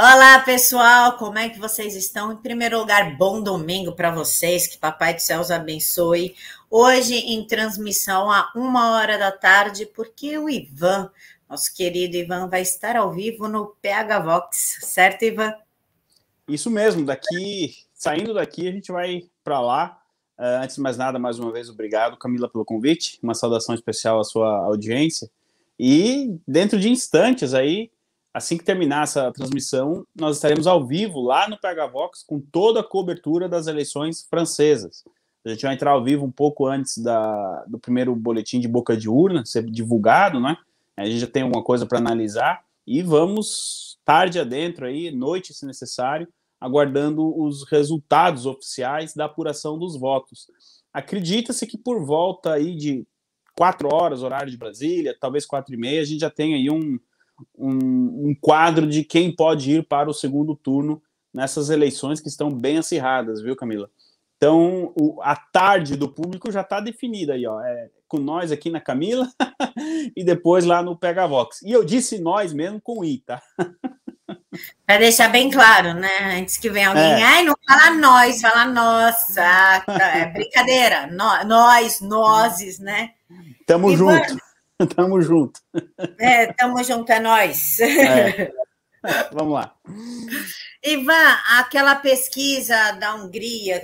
Olá, pessoal, como é que vocês estão? Em primeiro lugar, bom domingo para vocês, que Papai do Céu os abençoe. Hoje em transmissão a 1 hora da tarde, porque o Ivan, nosso querido Ivan, vai estar ao vivo no PH Vox, certo, Ivan? Isso mesmo, saindo daqui, a gente vai para lá. Antes de mais nada, mais uma vez, obrigado, Camila, pelo convite. Uma saudação especial à sua audiência. E dentro de instantes aí, assim que terminar essa transmissão, nós estaremos ao vivo lá no PH Vox com toda a cobertura das eleições francesas. A gente vai entrar ao vivo um pouco antes do primeiro boletim de boca de urna ser divulgado, né? A gente já tem alguma coisa para analisar e vamos tarde adentro aí, noite se necessário, aguardando os resultados oficiais da apuração dos votos. Acredita-se que por volta aí de 4 horas, horário de Brasília, talvez 4h30, a gente já tem aí um quadro de quem pode ir para o segundo turno nessas eleições que estão bem acirradas, viu, Camila? Então, a tarde do público já está definida aí, ó. Com nós aqui na Camila e depois lá no PH Vox. E eu disse nós mesmo com I, tá? Para deixar bem claro, né? Antes que venha alguém, ai, não fala nós, fala nossa. É brincadeira. Nozes, né? Tamo junto. Tamo junto. Tamo junto, é nós. Vamos lá. Ivan, aquela pesquisa da Hungria,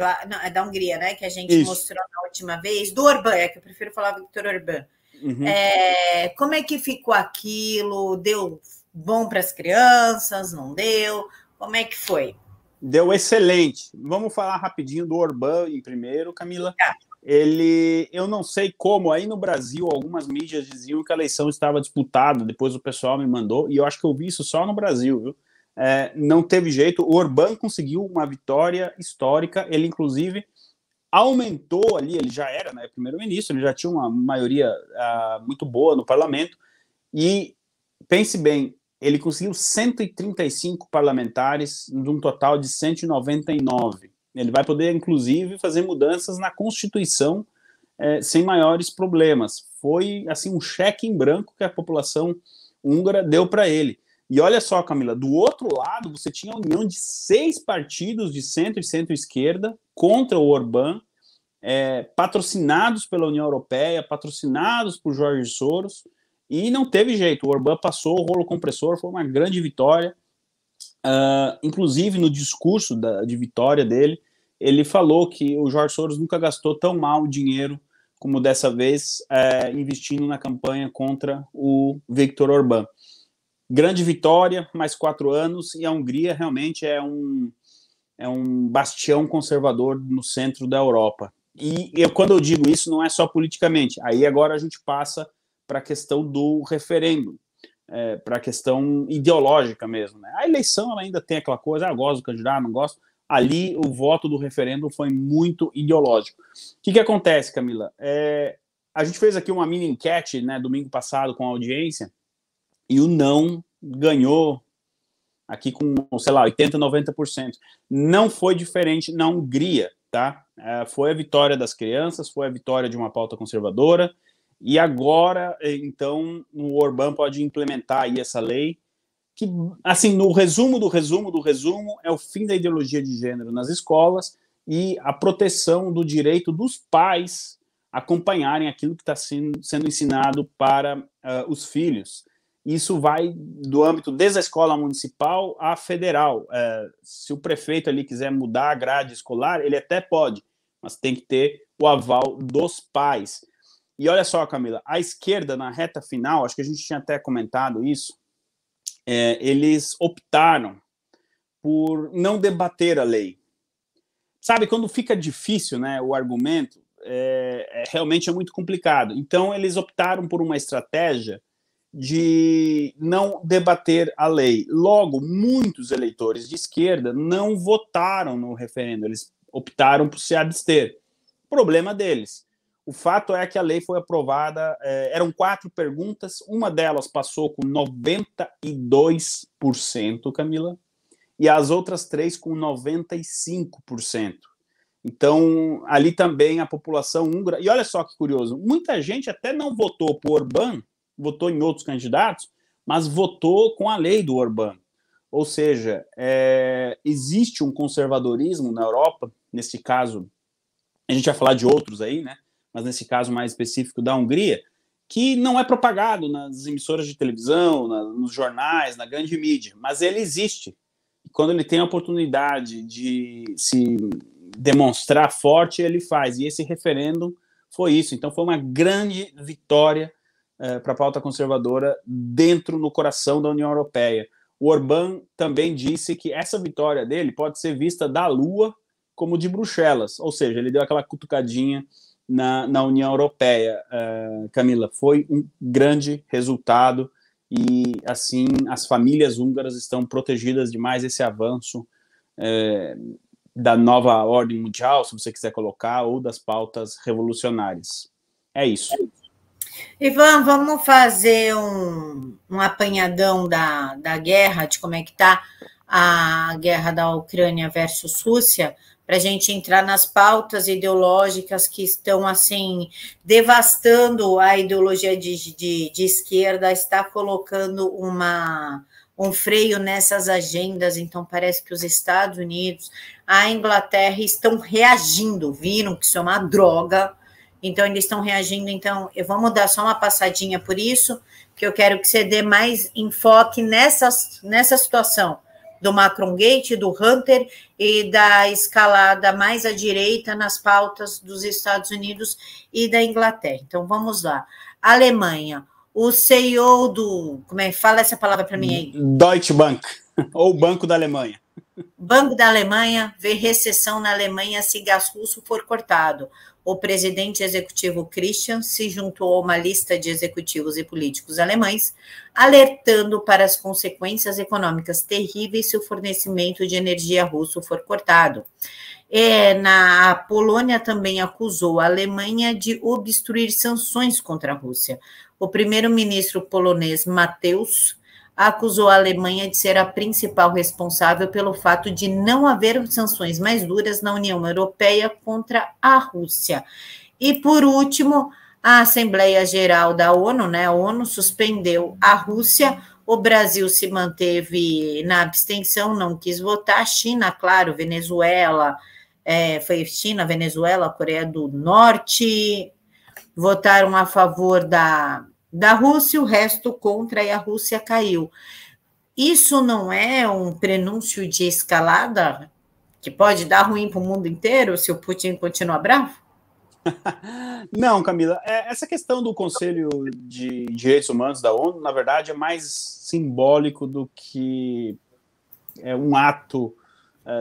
da Hungria, né, que a gente mostrou na última vez, do Orbán, que eu prefiro falar Viktor Orbán. Uhum. Como é que ficou aquilo? Deu bom para as crianças? Não deu? Como é que foi? Deu excelente. Vamos falar rapidinho do Orbán em primeiro, Camila. Eu não sei como, aí no Brasil, algumas mídias diziam que a eleição estava disputada, depois o pessoal me mandou, e eu acho que eu vi isso só no Brasil, viu? Não teve jeito, o Orbán conseguiu uma vitória histórica, ele inclusive aumentou ali, ele já era, né, primeiro-ministro, ele já tinha uma maioria muito boa no parlamento, e pense bem, ele conseguiu 135 parlamentares de um total de 199. Ele vai poder, inclusive, fazer mudanças na Constituição sem maiores problemas. Foi assim um cheque em branco que a população húngara deu para ele. E olha só, Camila, do outro lado você tinha a união de 6 partidos de centro e centro-esquerda contra o Orbán, patrocinados pela União Europeia, patrocinados por Jorge Soros, e não teve jeito. O Orbán passou o rolo compressor, foi uma grande vitória. Inclusive no discurso de vitória dele, ele falou que o Jorge Soros nunca gastou tão mal dinheiro como dessa vez investindo na campanha contra o Viktor Orbán. Grande vitória, mais 4 anos, e a Hungria realmente é um bastião conservador no centro da Europa. E quando eu digo isso, não é só politicamente. Aí agora a gente passa para a questão do referendo, para a questão ideológica mesmo, né? A eleição ela ainda tem aquela coisa, gosto do candidato, não gosto. Ali o voto do referendo foi muito ideológico. O que acontece, Camila? A gente fez aqui uma mini enquete, né, domingo passado com a audiência, e o não ganhou aqui com, sei lá, 80%, 90%. Não foi diferente na Hungria, tá? Foi a vitória das crianças, foi a vitória de uma pauta conservadora, e agora, então, o Orbán pode implementar aí essa lei, que, assim, no resumo do resumo do resumo, é o fim da ideologia de gênero nas escolas e a proteção do direito dos pais acompanharem aquilo que está sendo ensinado para os filhos. Isso vai do âmbito desde a escola municipal à federal. Se o prefeito ali quiser mudar a grade escolar, ele até pode, mas tem que ter o aval dos pais. E olha só, Camila, a esquerda, na reta final, acho que a gente tinha até comentado isso, eles optaram por não debater a lei. Sabe, quando fica difícil, né, o argumento, realmente é muito complicado. Então, eles optaram por uma estratégia de não debater a lei. Logo, muitos eleitores de esquerda não votaram no referendo, eles optaram por se abster. Problema deles. O fato é que a lei foi aprovada, eram 4 perguntas, uma delas passou com 92%, Camila, e as outras 3 com 95%. Então, ali também a população húngara... E olha só que curioso, muita gente até não votou por Orbán, votou em outros candidatos, mas votou com a lei do Orbán. Ou seja, existe um conservadorismo na Europa, nesse caso, a gente vai falar de outros aí, né? Mas nesse caso mais específico da Hungria, que não é propagado nas emissoras de televisão, nos jornais, na grande mídia, mas ele existe. E quando ele tem a oportunidade de se demonstrar forte, ele faz. E esse referendo foi isso. Então foi uma grande vitória para a pauta conservadora dentro, no coração da União Europeia. O Orbán também disse que essa vitória dele pode ser vista da Lua como de Bruxelas, ou seja, ele deu aquela cutucadinha na União Europeia. Camila, foi um grande resultado e, assim, as famílias húngaras estão protegidas de mais esse avanço da nova ordem mundial, se você quiser colocar, ou das pautas revolucionárias. É isso. Ivan, vamos fazer um apanhadão da guerra, de como é que está a guerra da Ucrânia versus Rússia, para a gente entrar nas pautas ideológicas que estão, assim, devastando a ideologia de esquerda, está colocando um freio nessas agendas. Então, parece que os Estados Unidos, a Inglaterra estão reagindo, viram que isso é uma droga, então eles estão reagindo. Então, eu vou dar só uma passadinha por isso, que eu quero que você dê mais enfoque nessa situação do Macron Gate, do Hunter e da escalada mais à direita nas pautas dos Estados Unidos e da Inglaterra. Então, vamos lá. Alemanha, o CEO do... Como é que fala essa palavra para mim aí? Deutsche Bank, ou Banco da Alemanha. Banco da Alemanha vê recessão na Alemanha se gás russo for cortado. O presidente executivo Christian se juntou a uma lista de executivos e políticos alemães, alertando para as consequências econômicas terríveis se o fornecimento de energia russo for cortado. A Polônia também acusou a Alemanha de obstruir sanções contra a Rússia. O primeiro-ministro polonês Mateusz acusou a Alemanha de ser a principal responsável pelo fato de não haver sanções mais duras na União Europeia contra a Rússia. E, por último, a Assembleia Geral da ONU, né, a ONU suspendeu a Rússia, o Brasil se manteve na abstenção, não quis votar, a China, claro, Venezuela, foi China, Venezuela, Coreia do Norte, votaram a favor da Rússia, o resto contra, e a Rússia caiu. Isso não é um prenúncio de escalada que pode dar ruim para o mundo inteiro se o Putin continuar bravo? Não, Camila, essa questão do Conselho de Direitos Humanos da ONU, na verdade, é mais simbólico do que um ato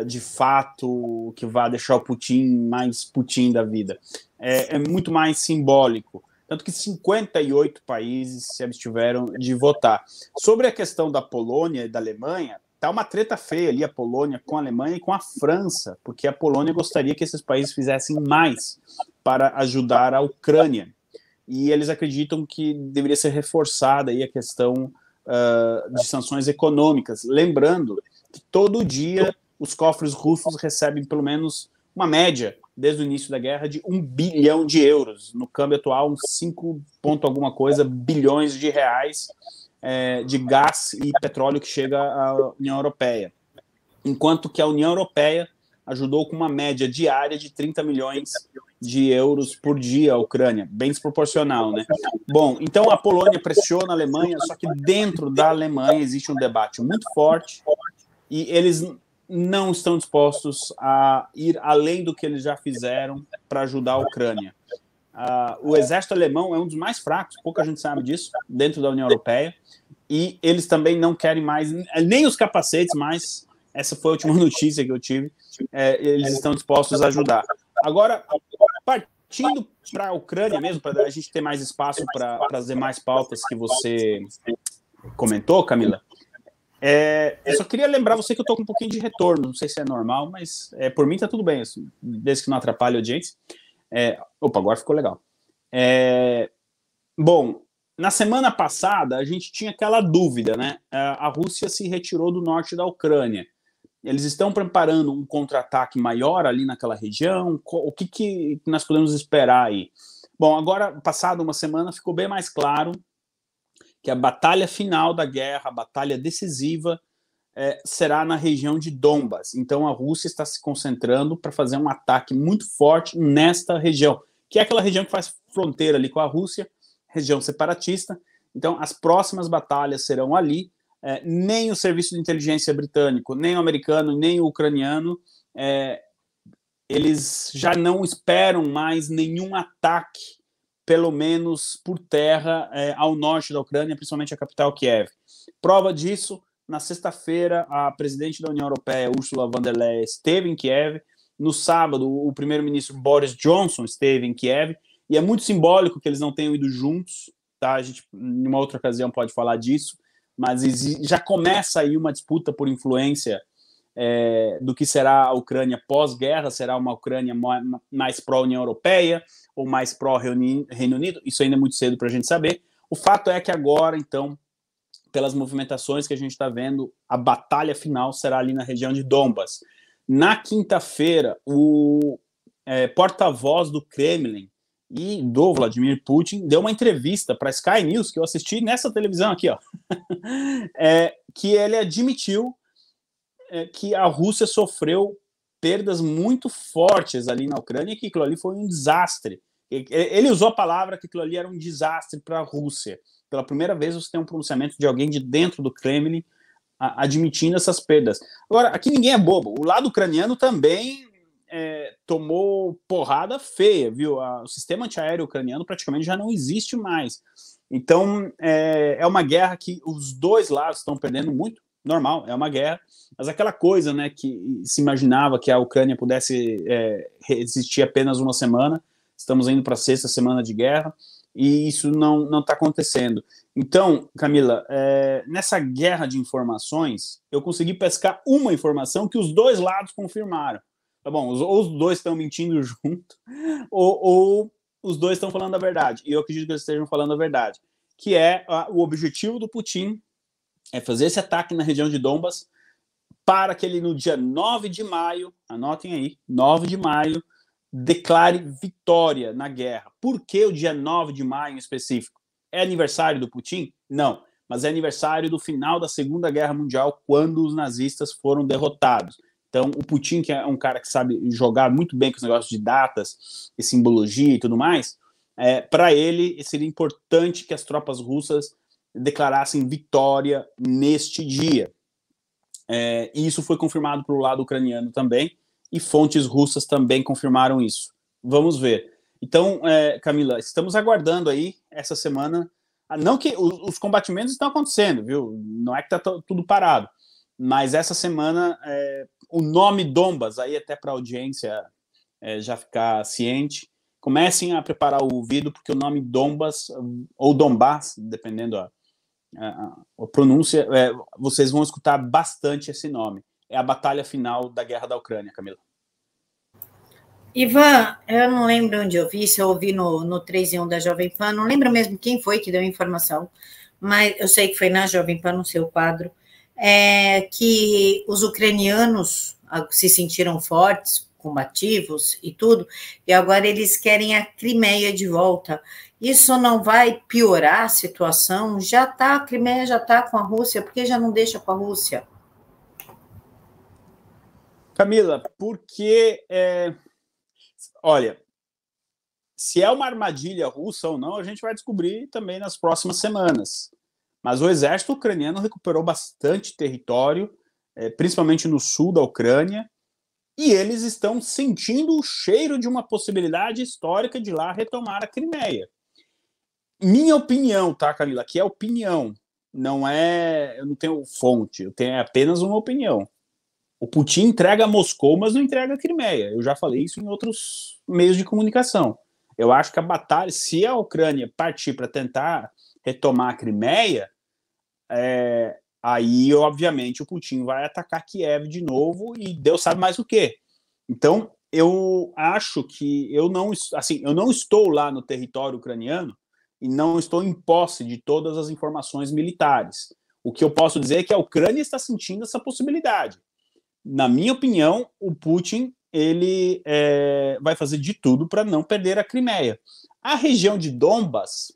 de fato que vai deixar o Putin mais Putin da vida. É muito mais simbólico. Tanto que 58 países se abstiveram de votar. Sobre a questão da Polônia e da Alemanha, está uma treta feia ali, a Polônia com a Alemanha e com a França, porque a Polônia gostaria que esses países fizessem mais para ajudar a Ucrânia. E eles acreditam que deveria ser reforçada aí a questão de sanções econômicas. Lembrando que todo dia os cofres russos recebem pelo menos uma média, desde o início da guerra, de 1 bilhão de euros. No câmbio atual, uns 5 ponto alguma coisa bilhões de reais de gás e petróleo que chega à União Europeia. Enquanto que a União Europeia ajudou com uma média diária de 30 milhões de euros por dia a Ucrânia, bem desproporcional, né? Bom, então a Polônia pressiona a Alemanha, só que dentro da Alemanha existe um debate muito forte e eles não estão dispostos a ir além do que eles já fizeram para ajudar a Ucrânia. O exército alemão é um dos mais fracos, pouca gente sabe disso, dentro da União Europeia, e eles também não querem mais, nem os capacetes, mas essa foi a última notícia que eu tive, eles estão dispostos a ajudar. Agora, partindo para a Ucrânia mesmo, para a gente ter mais espaço para as demais pautas que você comentou, Camila, eu só queria lembrar você que eu estou com um pouquinho de retorno, não sei se é normal, mas por mim está tudo bem, assim, desde que não atrapalhe a audiência. Opa, agora ficou legal. Bom, na semana passada a gente tinha aquela dúvida, né? A Rússia se retirou do norte da Ucrânia. Eles estão preparando um contra-ataque maior ali naquela região? O que nós podemos esperar aí? Bom, agora, passada uma semana, ficou bem mais claro que a batalha final da guerra, a batalha decisiva, será na região de Donbas. Então a Rússia está se concentrando para fazer um ataque muito forte nesta região, que é aquela região que faz fronteira ali com a Rússia, região separatista. Então as próximas batalhas serão ali. Nem o serviço de inteligência britânico, nem o americano, nem o ucraniano, eles já não esperam mais nenhum ataque, pelo menos por terra, ao norte da Ucrânia, principalmente a capital Kiev. Prova disso, na sexta-feira, a presidente da União Europeia, Ursula von der Leyen, esteve em Kiev. No sábado, o primeiro-ministro Boris Johnson esteve em Kiev, e é muito simbólico que eles não tenham ido juntos, tá? A gente, em uma outra ocasião, pode falar disso, mas já começa aí uma disputa por influência do que será a Ucrânia pós-guerra. Será uma Ucrânia mais pró-União Europeia ou mais pró-Reino Unido? Isso ainda é muito cedo para a gente saber. O fato é que agora, então, pelas movimentações que a gente está vendo, a batalha final será ali na região de Donbas. Na quinta-feira, o porta-voz do Kremlin e do Vladimir Putin deu uma entrevista para a Sky News, que eu assisti nessa televisão aqui, ó, que ele admitiu que a Rússia sofreu perdas muito fortes ali na Ucrânia e que aquilo ali foi um desastre. Ele usou a palavra que aquilo ali era um desastre para a Rússia. Pela primeira vez você tem um pronunciamento de alguém de dentro do Kremlin admitindo essas perdas. Agora, aqui ninguém é bobo. O lado ucraniano também tomou porrada feia, viu? O sistema antiaéreo ucraniano praticamente já não existe mais. Então, é uma guerra que os dois lados estão perdendo muito. Normal, é uma guerra. Mas aquela coisa, né, que se imaginava que a Ucrânia pudesse resistir apenas uma semana, estamos indo para a sexta semana de guerra, e isso não está acontecendo. Então, Camila, nessa guerra de informações, eu consegui pescar uma informação que os dois lados confirmaram. Tá bom, ou os dois estão mentindo junto, ou os dois estão falando a verdade. E eu acredito que eles estejam falando a verdade. Que o objetivo do Putin é fazer esse ataque na região de Donbas para que ele, no dia 9 de maio, anotem aí, 9 de maio, declare vitória na guerra. Por que o dia 9 de maio em específico? É aniversário do Putin? Não, mas é aniversário do final da Segunda Guerra Mundial, quando os nazistas foram derrotados. Então, o Putin, que é um cara que sabe jogar muito bem com os negócios de datas e simbologia e tudo mais, para ele seria importante que as tropas russas declarassem vitória neste dia. E isso foi confirmado pelo lado ucraniano também, e fontes russas também confirmaram isso. Vamos ver. Então, Camila, estamos aguardando aí essa semana. Não que os combatimentos estão acontecendo, viu? Não é que está tudo parado, mas essa semana o nome Donbas, aí até para a audiência já ficar ciente, comecem a preparar o ouvido, porque o nome Donbas, ou Donbass, dependendo a pronúncia, vocês vão escutar bastante esse nome. É a batalha final da guerra da Ucrânia, Camila. Ivan, eu não lembro onde eu vi, se eu ouvi no 3 em 1 da Jovem Pan, não lembro mesmo quem foi que deu a informação, mas eu sei que foi na Jovem Pan, no seu quadro, que os ucranianos se sentiram fortes, combativos e tudo, e agora eles querem a Crimeia de volta. Isso não vai piorar a situação? A Crimeia já está com a Rússia, por que já não deixa com a Rússia? Camila, porque, olha, se é uma armadilha russa ou não, a gente vai descobrir também nas próximas semanas. Mas o exército ucraniano recuperou bastante território, principalmente no sul da Ucrânia, e eles estão sentindo o cheiro de uma possibilidade histórica de lá retomar a Crimeia. Minha opinião, tá, Camila? Aqui é opinião, não é. Eu não tenho fonte, eu tenho apenas uma opinião. O Putin entrega Moscou, mas não entrega a Crimeia. Eu já falei isso em outros meios de comunicação. Eu acho que a batalha, se a Ucrânia partir para tentar retomar a Crimeia, aí, obviamente, o Putin vai atacar Kiev de novo e Deus sabe mais o quê. Então, eu acho que eu não estou lá no território ucraniano e não estou em posse de todas as informações militares. O que eu posso dizer é que a Ucrânia está sentindo essa possibilidade. Na minha opinião, o Putin ele vai fazer de tudo para não perder a Crimeia. A região de Donbas,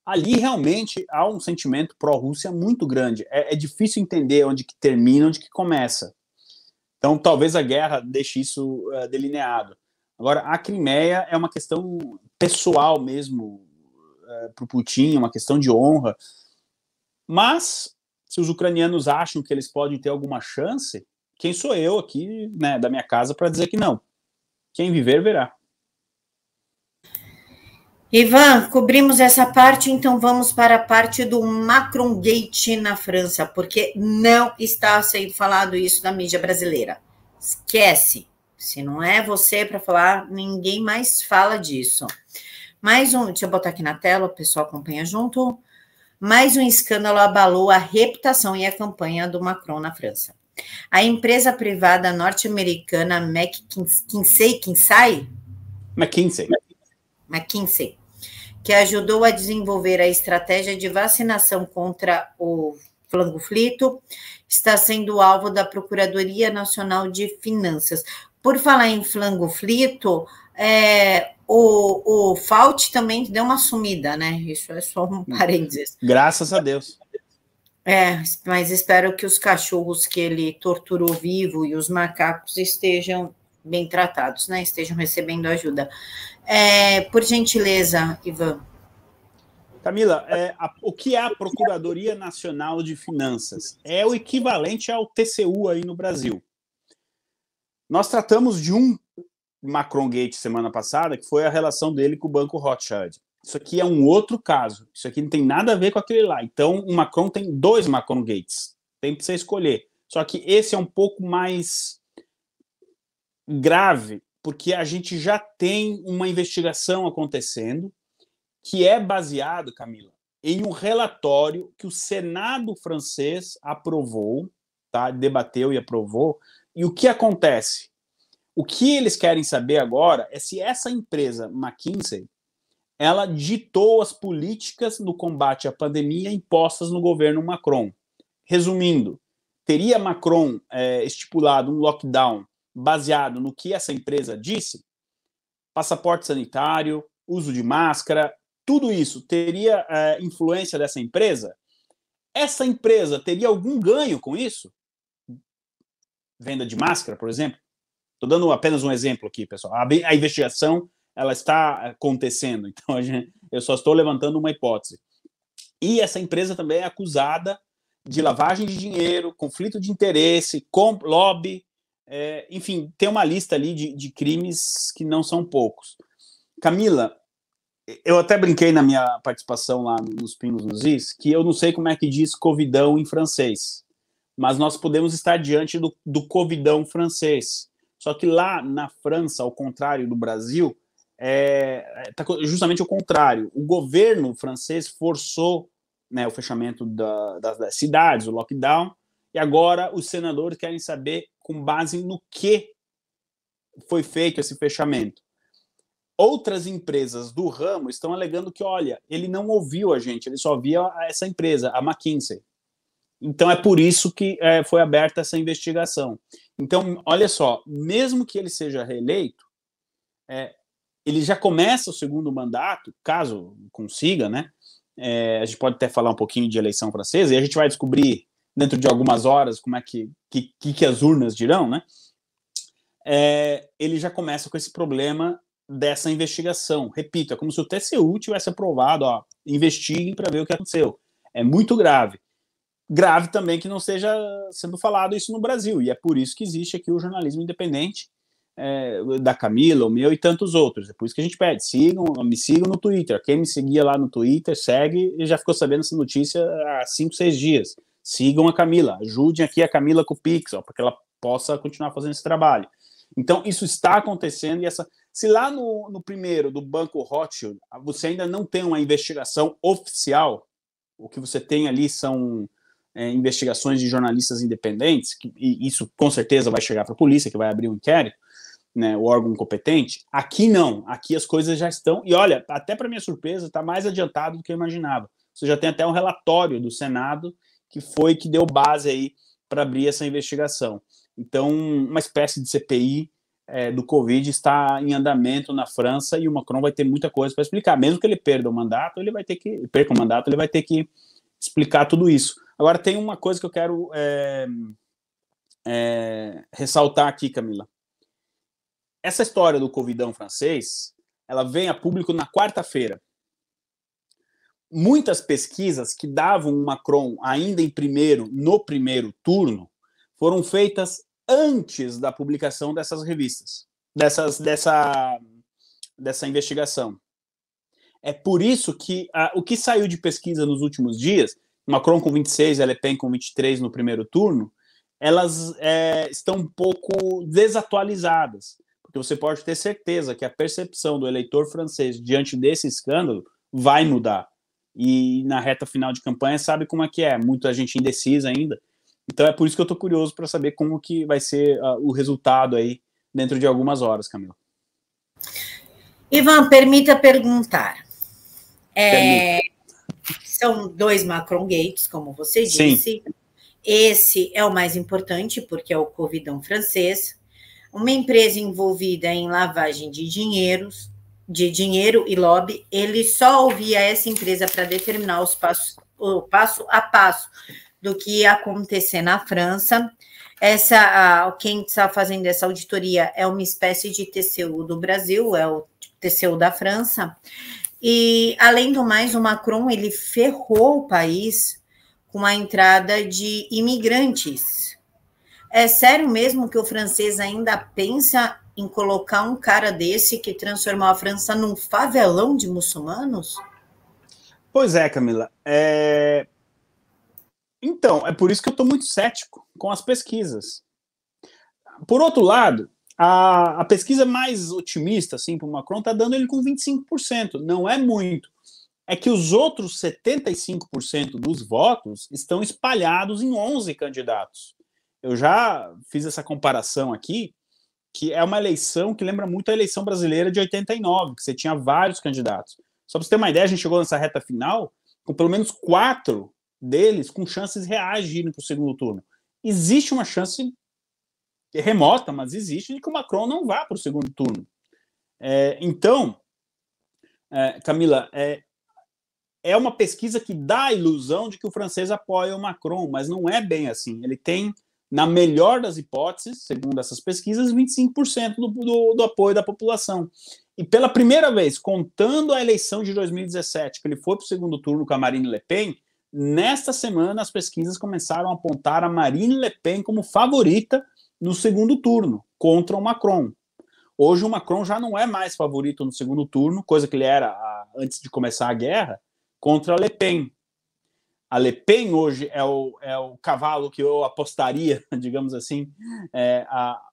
ali realmente há um sentimento pró-Rússia muito grande. É difícil entender onde que termina, onde que começa. Então, talvez a guerra deixe isso delineado. Agora, a Crimeia é uma questão pessoal mesmo para o Putin, uma questão de honra. Mas, se os ucranianos acham que eles podem ter alguma chance, quem sou eu aqui, né, da minha casa para dizer que não? Quem viver, verá. Ivan, cobrimos essa parte, então vamos para a parte do Macron Gate na França, porque não está sendo falado isso na mídia brasileira. Esquece. Se não é você para falar, ninguém mais fala disso. Mais um, deixa eu botar aqui na tela, o pessoal acompanha junto. Mais um escândalo abalou a reputação e a campanha do Macron na França. A empresa privada norte-americana McKinsey, que ajudou a desenvolver a estratégia de vacinação contra o flango-flito, está sendo alvo da Procuradoria Nacional de Finanças. Por falar em flango-flito, o Fauci também deu uma sumida, né? Isso é só um parênteses. Graças a Deus. Mas espero que os cachorros que ele torturou vivo e os macacos estejam bem tratados, né? Estejam recebendo ajuda. Por gentileza, Ivan. Camila, o que é a Procuradoria Nacional de Finanças? É o equivalente ao TCU aí no Brasil. Nós tratamos de um Macron Gate semana passada, que foi a relação dele com o Banco Rothschild. Isso aqui é um outro caso. Isso aqui não tem nada a ver com aquele lá. Então, o Macron tem 2 Macron Gates. Tem para você escolher. Só que esse é um pouco mais grave, porque a gente já tem uma investigação acontecendo que é baseado, Camila, em um relatório que o Senado francês aprovou, tá? Debateu e aprovou. E o que acontece? O que eles querem saber agora é se essa empresa McKinsey ela ditou as políticas no combate à pandemia impostas no governo Macron. Resumindo, teria Macron estipulado um lockdown baseado no que essa empresa disse? Passaporte sanitário, uso de máscara, tudo isso teria influência dessa empresa? Essa empresa teria algum ganho com isso? Venda de máscara, por exemplo? Estou dando apenas um exemplo aqui, pessoal. A investigação ela está acontecendo, então eu só estou levantando uma hipótese. E essa empresa também é acusada de lavagem de dinheiro, conflito de interesse, lobby, enfim, tem uma lista ali de crimes que não são poucos. Camila, eu até brinquei na minha participação lá nos Pingos nos Is, que eu não sei como é que diz covidão em francês, mas nós podemos estar diante do covidão francês. Só que lá na França, ao contrário do Brasil, tá justamente o contrário. O governo francês forçou, né, o fechamento das cidades, o lockdown, e agora os senadores querem saber com base no que foi feito esse fechamento. Outras empresas do ramo estão alegando que, olha, ele não ouviu a gente, ele só via essa empresa, a McKinsey. Então é por isso que foi aberta essa investigação. Então, olha só, mesmo que ele seja reeleito, ele já começa o segundo mandato, caso consiga, né? A gente pode até falar um pouquinho de eleição francesa, e a gente vai descobrir dentro de algumas horas como é que as urnas dirão, né? Ele já começa com esse problema dessa investigação. Repito, é como se o TCU tivesse aprovado, investiguem para ver o que aconteceu. É muito grave. Grave também que não esteja sendo falado isso no Brasil, e é por isso que existe aqui o jornalismo independente da Camila, o meu e tantos outros. É por isso que a gente pede, me sigam no Twitter. Quem me seguia lá no Twitter, segue e já ficou sabendo essa notícia há 5, 6 dias. Sigam a Camila, ajudem aqui a Camila com o Pix, para que ela possa continuar fazendo esse trabalho. Então, isso está acontecendo, e se lá no primeiro, do Banco Rothschild, você ainda não tem uma investigação oficial, o que você tem ali são investigações de jornalistas independentes, e isso com certeza vai chegar para a polícia, que vai abrir um inquérito, né, o órgão competente. Aqui não, aqui as coisas já estão, e olha, até para minha surpresa, está mais adiantado do que eu imaginava. Você já tem até um relatório do Senado que deu base aí para abrir essa investigação. Então, uma espécie de CPI do Covid está em andamento na França e o Macron vai ter muita coisa para explicar. Mesmo que ele perca o mandato, ele vai ter que explicar tudo isso. Agora, tem uma coisa que eu quero ressaltar aqui, Camila. Essa história do Covidão francês, ela vem a público na quarta-feira. Muitas pesquisas que davam o Macron ainda no primeiro turno foram feitas antes da publicação dessas revistas, dessa investigação. É por isso que o que saiu de pesquisa nos últimos dias, Macron com 26 e Le Pen com 23 no primeiro turno, elas estão um pouco desatualizadas, porque você pode ter certeza que a percepção do eleitor francês diante desse escândalo vai mudar. E na reta final de campanha sabe como é que é, muita gente indecisa ainda. Então é por isso que eu estou curioso para saber como que vai ser o resultado aí dentro de algumas horas, Camila. Ivan, permita perguntar. São 2 Macron Gates, como você disse. Sim. Esse é o mais importante, porque é o Covidão francês. Uma empresa envolvida em lavagem de dinheiro e lobby, ele só ouvia essa empresa para determinar o passo a passo do que ia acontecer na França. Quem está fazendo essa auditoria é uma espécie de TCU do Brasil, é o TCU da França. E, além do mais, o Macron, ele ferrou o país com a entrada de imigrantes. É sério mesmo que o francês ainda pensa em colocar um cara desse que transformou a França num favelão de muçulmanos? Pois é, Camila. Então, é por isso que eu estou muito cético com as pesquisas. Por outro lado, a pesquisa mais otimista assim, para o Macron está dando ele com 25%. Não é muito. É que os outros 75% dos votos estão espalhados em 11 candidatos. Eu já fiz essa comparação aqui, que é uma eleição que lembra muito a eleição brasileira de 89, que você tinha vários candidatos. Só para você ter uma ideia, a gente chegou nessa reta final com pelo menos 4 deles com chances reais de irem para o segundo turno. Existe uma chance remota, mas existe, de que o Macron não vá para o segundo turno. Então, Camila, é uma pesquisa que dá a ilusão de que o francês apoia o Macron, mas não é bem assim. Ele tem, na melhor das hipóteses, segundo essas pesquisas, 25% do apoio da população. E pela primeira vez, contando a eleição de 2017, que ele foi para o segundo turno com a Marine Le Pen, nesta semana as pesquisas começaram a apontar a Marine Le Pen como favorita no segundo turno, contra o Macron. Hoje o Macron já não é mais favorito no segundo turno, coisa que ele era antes de começar a guerra, contra a Le Pen. A Le Pen hoje é o cavalo que eu apostaria, digamos assim,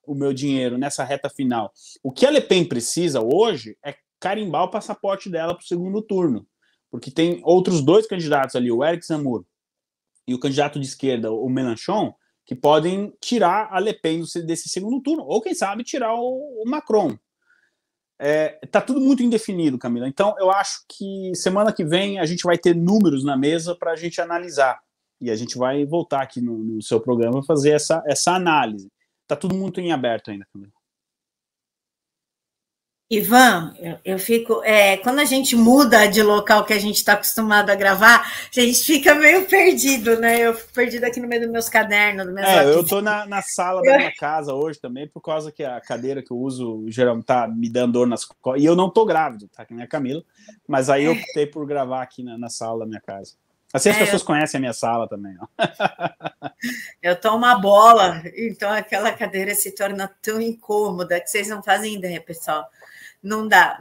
o meu dinheiro nessa reta final. O que a Le Pen precisa hoje é carimbar o passaporte dela para o segundo turno, porque tem outros 2 candidatos ali, o Eric Zemmour e o candidato de esquerda, o Mélenchon, que podem tirar a Le Pen desse segundo turno, ou quem sabe tirar o Macron. Tá tudo muito indefinido, Camila. Então, eu acho que semana que vem a gente vai ter números na mesa para a gente analisar. E a gente vai voltar aqui no seu programa fazer essa análise. Tá tudo muito em aberto ainda, Camila. Ivan, eu fico... quando a gente muda de local que a gente está acostumado a gravar, a gente fica meio perdido, né? Eu fico perdido aqui no meio dos meus cadernos. Eu estou na sala da minha casa hoje também, por causa que a cadeira que eu uso geralmente tá me dando dor nas costas. E eu não tô grávido, tá? Que nem a Camila. Mas aí eu optei por gravar aqui na sala da minha casa. Assim as pessoas conhecem a minha sala também. Ó. Eu tô uma bola, então aquela cadeira se torna tão incômoda que vocês não fazem ideia, pessoal. Não dá.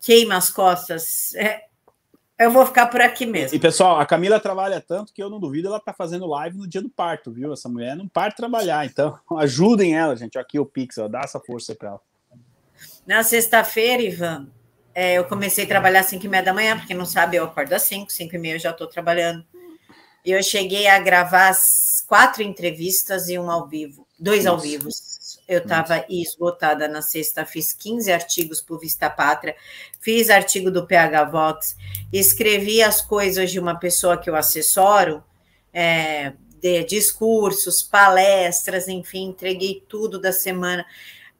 Queima as costas. Eu vou ficar por aqui mesmo. E, pessoal, a Camila trabalha tanto que eu não duvido ela tá fazendo live no dia do parto, viu? Essa mulher não para de trabalhar, então ajudem ela, gente. Aqui o Pix, ó, dá essa força para ela. Na sexta-feira, Ivan, eu comecei a trabalhar às 5h30 da manhã, porque não sabe, eu acordo às 5h30 eu já estou trabalhando. E eu cheguei a gravar 4 entrevistas e 1 ao vivo, 2 ao vivo. Eu estava esgotada na sexta, fiz 15 artigos para o Vista Pátria, fiz artigo do PH Vox, escrevi as coisas de uma pessoa que eu assessoro, discursos, palestras, enfim, entreguei tudo da semana.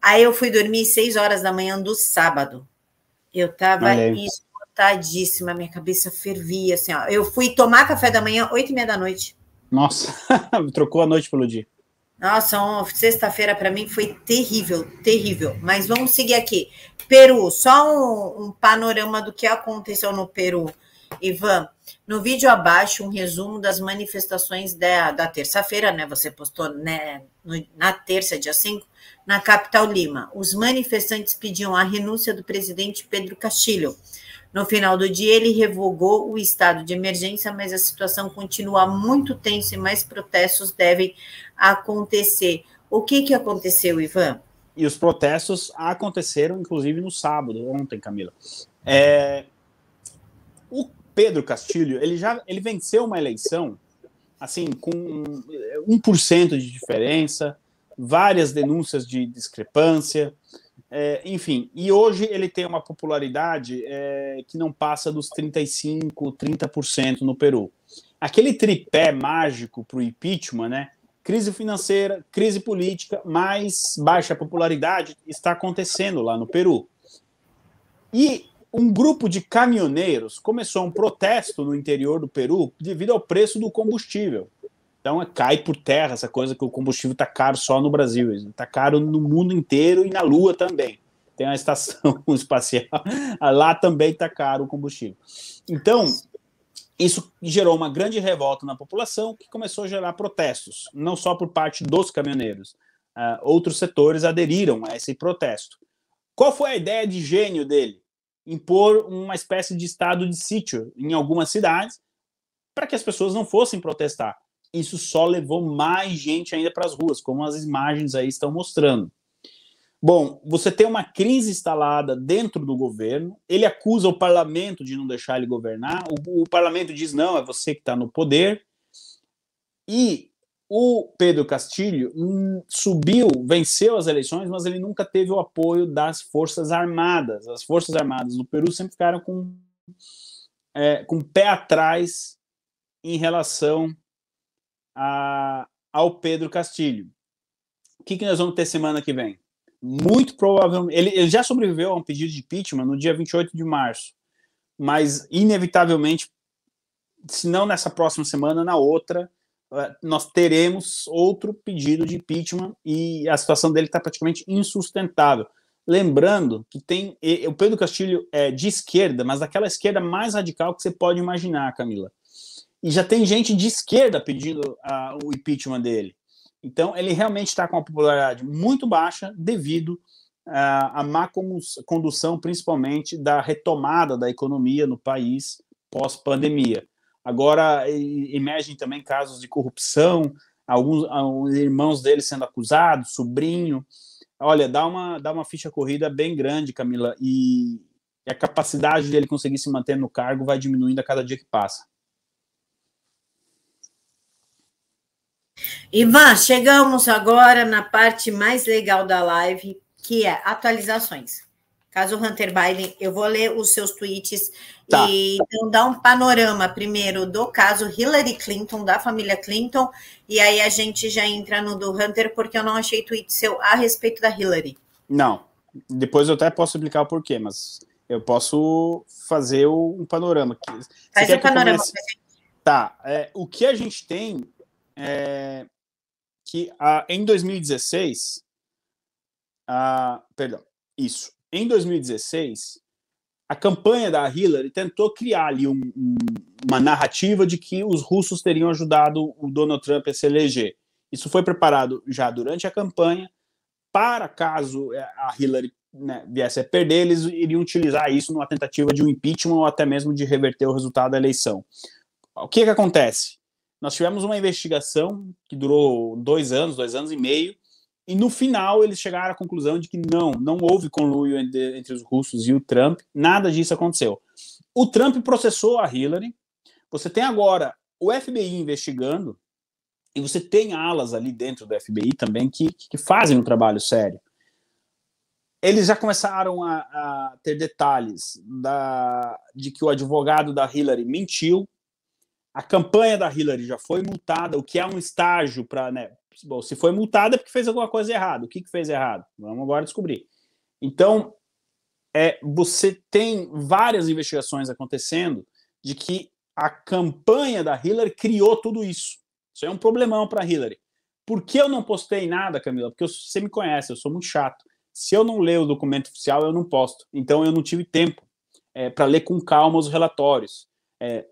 Aí eu fui dormir 6 horas da manhã do sábado. Eu estava esgotadíssima, minha cabeça fervia, assim, ó. Eu fui tomar café da manhã 8h30 da noite. Nossa, trocou a noite pelo dia. Nossa, sexta-feira para mim foi terrível, terrível. Mas vamos seguir aqui. Peru, só um panorama do que aconteceu no Peru, Ivan. No vídeo abaixo, um resumo das manifestações da terça-feira, né? Você postou, né, na terça, dia 5, na capital Lima. Os manifestantes pediam a renúncia do presidente Pedro Castillo. No final do dia, ele revogou o estado de emergência, mas a situação continua muito tensa e mais protestos devem acontecer. O que aconteceu, Ivan? E os protestos aconteceram, inclusive, no sábado, ontem, Camila. O Pedro Castillo, ele venceu uma eleição, assim, com 1% de diferença, várias denúncias de discrepância, enfim, e hoje ele tem uma popularidade que não passa dos 35%, 30% no Peru. Aquele tripé mágico para o impeachment, né? Crise financeira, crise política, mais baixa popularidade está acontecendo lá no Peru. E um grupo de caminhoneiros começou um protesto no interior do Peru devido ao preço do combustível. Então cai por terra essa coisa que o combustível está caro só no Brasil, está caro no mundo inteiro e na Lua também. Tem uma estação espacial, lá também está caro o combustível. Então, isso gerou uma grande revolta na população que começou a gerar protestos, não só por parte dos caminhoneiros. Outros setores aderiram a esse protesto. Qual foi a ideia de gênio dele? Impor uma espécie de estado de sítio em algumas cidades para que as pessoas não fossem protestar. Isso só levou mais gente ainda para as ruas, como as imagens aí estão mostrando. Bom, você tem uma crise instalada dentro do governo, ele acusa o parlamento de não deixar ele governar, o parlamento diz, não, é você que está no poder, e o Pedro Castillo subiu, venceu as eleições, mas ele nunca teve o apoio das Forças Armadas. As Forças Armadas do Peru sempre ficaram com o pé atrás em relação ao Pedro Castillo. O que nós vamos ter semana que vem? Muito provavelmente... Ele já sobreviveu a um pedido de impeachment no dia 28 de março, mas, inevitavelmente, se não nessa próxima semana, na outra, nós teremos outro pedido de impeachment e a situação dele está praticamente insustentável. Lembrando que o Pedro Castillo é de esquerda, mas daquela esquerda mais radical que você pode imaginar, Camila. E já tem gente de esquerda pedindo o impeachment dele. Então, ele realmente está com uma popularidade muito baixa devido à má condução, principalmente, da retomada da economia no país pós-pandemia. Agora, emergem também casos de corrupção, alguns irmãos dele sendo acusados, sobrinho. Olha, dá uma ficha corrida bem grande, Camila, e a capacidade dele conseguir se manter no cargo vai diminuindo a cada dia que passa. Ivan, chegamos agora na parte mais legal da live, que é atualizações. Caso Hunter Biden, eu vou ler os seus tweets e então dar um panorama primeiro do caso Hillary Clinton, da família Clinton, e aí a gente já entra no do Hunter, porque eu não achei tweet seu a respeito da Hillary. Não, depois eu até posso explicar o porquê, mas eu posso fazer um panorama. Faz o panorama. Tá, o que a gente tem que em 2016, em 2016, a campanha da Hillary tentou criar ali uma narrativa de que os russos teriam ajudado o Donald Trump a se eleger. Isso foi preparado já durante a campanha, para caso a Hillary, né, viesse a perder, eles iriam utilizar isso numa tentativa de um impeachment ou até mesmo de reverter o resultado da eleição. O que acontece? Nós tivemos uma investigação que durou 2 anos e meio, e no final eles chegaram à conclusão de que não houve conluio entre os russos e o Trump, nada disso aconteceu. O Trump processou a Hillary, você tem agora o FBI investigando, e você tem alas ali dentro do FBI também que fazem um trabalho sério. Eles já começaram a ter detalhes de que o advogado da Hillary mentiu. A campanha da Hillary já foi multada, o que é um estágio para... Né, bom, se foi multada é porque fez alguma coisa errada. O que fez errado? Vamos agora descobrir. Então, você tem várias investigações acontecendo de que a campanha da Hillary criou tudo isso. Isso é um problemão para a Hillary. Por que eu não postei nada, Camila? Porque você me conhece, eu sou muito chato. Se eu não ler o documento oficial, eu não posto. Então, eu não tive tempo para ler com calma os relatórios.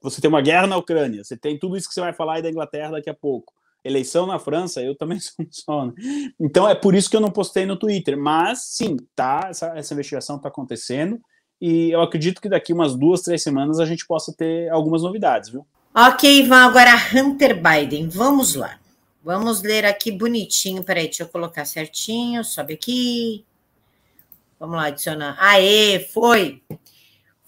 Você tem uma guerra na Ucrânia, você tem tudo isso que você vai falar aí da Inglaterra daqui a pouco. Eleição na França, eu também sou um sono. Então, é por isso que eu não postei no Twitter. Mas, sim, tá, essa investigação está acontecendo e eu acredito que daqui umas 2, 3 semanas a gente possa ter algumas novidades, viu? Ok, Ivan, agora Hunter Biden. Vamos lá. Vamos ler aqui bonitinho. Peraí, deixa eu colocar certinho. Sobe aqui. Vamos lá, adicionar. Aê, foi!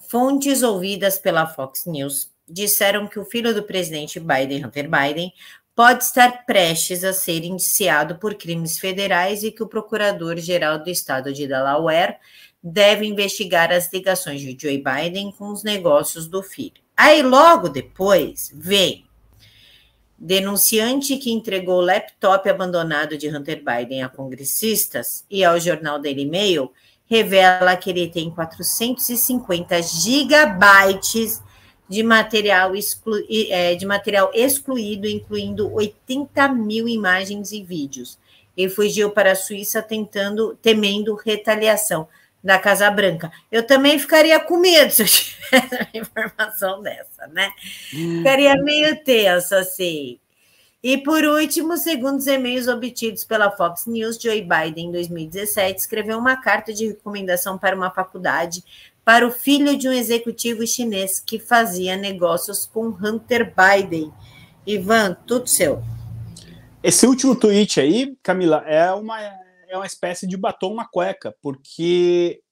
Fontes ouvidas pela Fox News disseram que o filho do presidente Biden, Hunter Biden, pode estar prestes a ser indiciado por crimes federais e que o procurador-geral do estado de Delaware deve investigar as ligações de Joe Biden com os negócios do filho. Aí, logo depois, vem denunciante que entregou o laptop abandonado de Hunter Biden a congressistas e ao jornal Daily Mail revela que ele tem 450 gigabytes de material excluído, incluindo 80 mil imagens e vídeos. Ele fugiu para a Suíça temendo retaliação da Casa Branca. Eu também ficaria com medo se eu tivesse uma informação dessa, né? Ficaria meio tenso, assim. E, por último, segundo os e-mails obtidos pela Fox News, Joe Biden, em 2017, escreveu uma carta de recomendação para uma faculdade para o filho de um executivo chinês que fazia negócios com Hunter Biden. Ivan, tudo seu. Esse último tweet aí, Camila, é uma espécie de batom na cueca, porque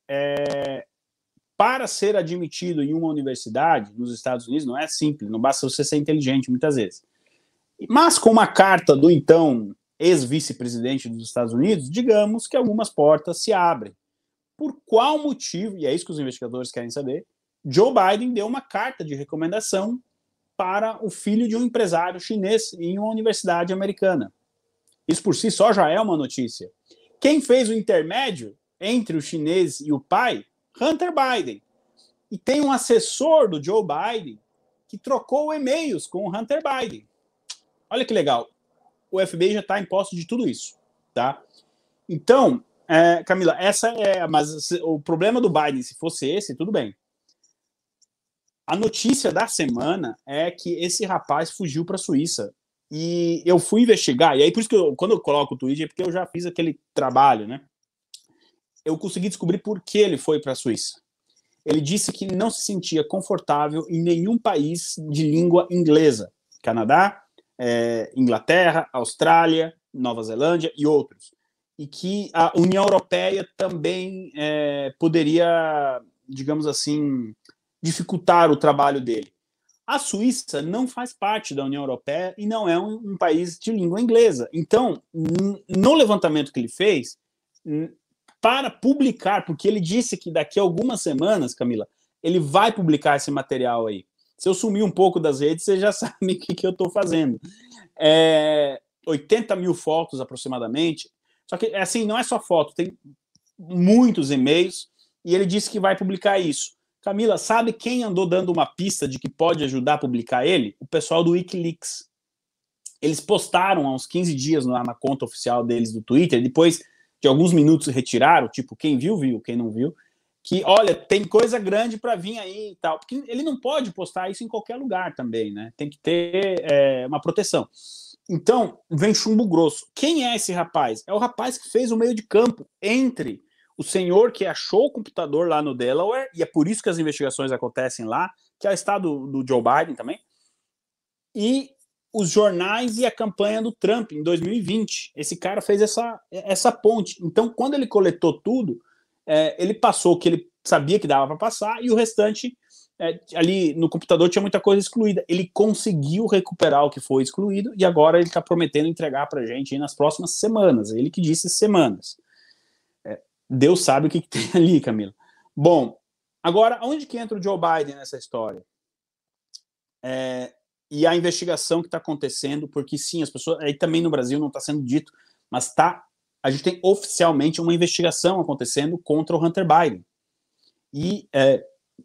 para ser admitido em uma universidade nos Estados Unidos não é simples, não basta você ser inteligente muitas vezes. Mas com uma carta do então ex-vice-presidente dos Estados Unidos, digamos que algumas portas se abrem. Por qual motivo, e é isso que os investigadores querem saber, Joe Biden deu uma carta de recomendação para o filho de um empresário chinês em uma universidade americana? Isso por si só já é uma notícia. Quem fez o intermédio entre o chinês e o pai? Hunter Biden. E tem um assessor do Joe Biden que trocou e-mails com o Hunter Biden. Olha que legal. O FBI já está em posse de tudo isso, tá? Então, Camila, mas o problema do Biden, se fosse esse, tudo bem. A notícia da semana é que esse rapaz fugiu para a Suíça. E eu fui investigar, e aí por isso que quando eu coloco o tweet é porque eu já fiz aquele trabalho, né? Eu consegui descobrir por que ele foi para a Suíça. Ele disse que não se sentia confortável em nenhum país de língua inglesa. Canadá, Inglaterra, Austrália, Nova Zelândia e outros. E que a União Europeia também poderia, digamos assim, dificultar o trabalho dele. A Suíça não faz parte da União Europeia e não é um país de língua inglesa. Então, no levantamento que ele fez, para publicar, porque ele disse que daqui a algumas semanas, Camila, ele vai publicar esse material aí. Se eu sumir um pouco das redes, você já sabe o que eu estou fazendo. 80 mil fotos aproximadamente. Só que, assim, não é só foto, tem muitos e-mails, e ele disse que vai publicar isso. Camila, sabe quem andou dando uma pista de que pode ajudar a publicar ele? O pessoal do Wikileaks. Eles postaram há uns 15 dias na conta oficial deles do Twitter, depois de alguns minutos retiraram, tipo, quem viu, viu, quem não viu, que, olha, tem coisa grande para vir aí e tal. Porque ele não pode postar isso em qualquer lugar também, né? Tem que ter uma proteção. Então, vem chumbo grosso. Quem é esse rapaz? É o rapaz que fez o meio de campo entre o senhor que achou o computador lá no Delaware, e é por isso que as investigações acontecem lá, que é o estado do Joe Biden também, e os jornais e a campanha do Trump em 2020. Esse cara fez essa ponte. Então, quando ele coletou tudo, ele passou o que ele sabia que dava para passar, e o restante, ali no computador tinha muita coisa excluída. Ele conseguiu recuperar o que foi excluído, e agora ele está prometendo entregar para a gente nas próximas semanas. Ele que disse semanas. Deus sabe o que tem ali, Camila. Bom, agora, onde que entra o Joe Biden nessa história? e a investigação que está acontecendo, porque sim, as pessoas, aí também no Brasil não está sendo dito, mas a gente tem oficialmente uma investigação acontecendo contra o Hunter Biden. E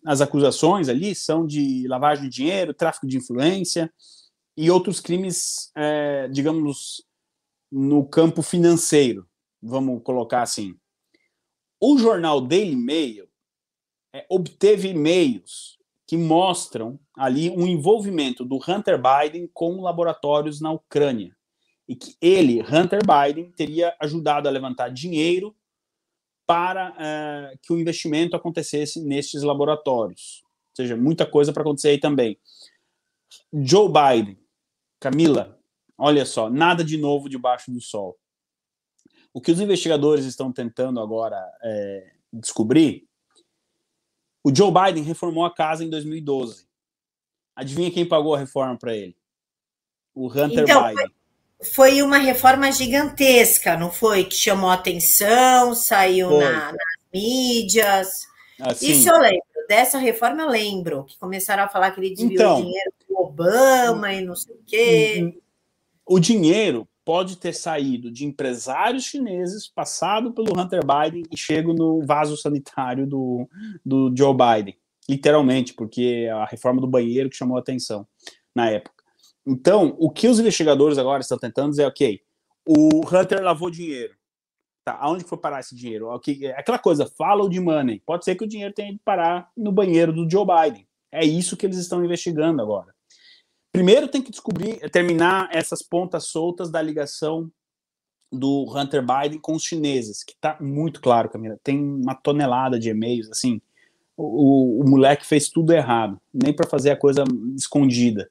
as acusações ali são de lavagem de dinheiro, tráfico de influência e outros crimes, digamos, no campo financeiro, vamos colocar assim. O jornal Daily Mail obteve e-mails que mostram ali um envolvimento do Hunter Biden com laboratórios na Ucrânia. E que ele, Hunter Biden, teria ajudado a levantar dinheiro para que o investimento acontecesse nestes laboratórios. Ou seja, muita coisa para acontecer aí também. Joe Biden, Camila, olha só, nada de novo debaixo do sol. O que os investigadores estão tentando agora descobrir, o Joe Biden reformou a casa em 2012. Adivinha quem pagou a reforma para ele? O Hunter Biden. Foi uma reforma gigantesca, não foi? Que chamou atenção, saiu nas mídias. Assim, isso eu lembro. Dessa reforma eu lembro, que começaram a falar que ele desviou dinheiro do Obama e não sei o quê. O dinheiro pode ter saído de empresários chineses, passado pelo Hunter Biden e chego no vaso sanitário do Joe Biden. Literalmente, porque é a reforma do banheiro que chamou a atenção na época. Então, o que os investigadores agora estão tentando dizer, ok, o Hunter lavou dinheiro. Tá, aonde foi parar esse dinheiro? Aquela coisa, follow the money. Pode ser que o dinheiro tenha ido parar no banheiro do Joe Biden. É isso que eles estão investigando agora. Primeiro tem que terminar essas pontas soltas da ligação do Hunter Biden com os chineses, que tá muito claro, Camila. Tem uma tonelada de e-mails, assim, o moleque fez tudo errado, nem para fazer a coisa escondida.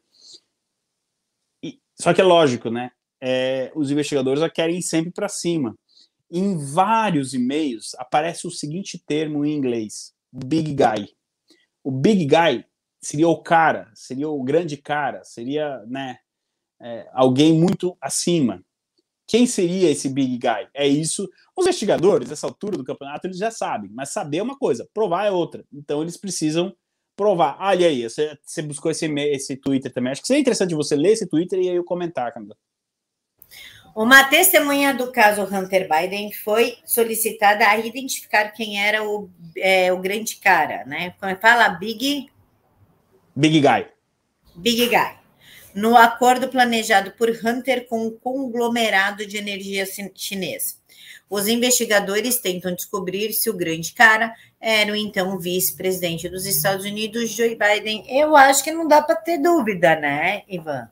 Só que é lógico, né? Os investigadores querem ir sempre para cima. Em vários e-mails aparece o seguinte termo em inglês: big guy. O big guy seria o cara, seria o grande cara, seria, né, alguém muito acima. Quem seria esse big guy? É isso. Os investigadores, nessa altura do campeonato, eles já sabem, mas saber é uma coisa, provar é outra. Então eles precisam provar. Olha aí, você buscou esse Twitter também. Acho que seria interessante você ler esse Twitter e aí eu comentar, Camila. Uma testemunha do caso Hunter Biden foi solicitada a identificar quem era o grande cara, né? Como fala? Big Guy. Big Guy. No acordo planejado por Hunter com o conglomerado de energia chinês. Os investigadores tentam descobrir se o grande cara era o então vice-presidente dos Estados Unidos, Joe Biden. Eu acho que não dá para ter dúvida, né, Ivan?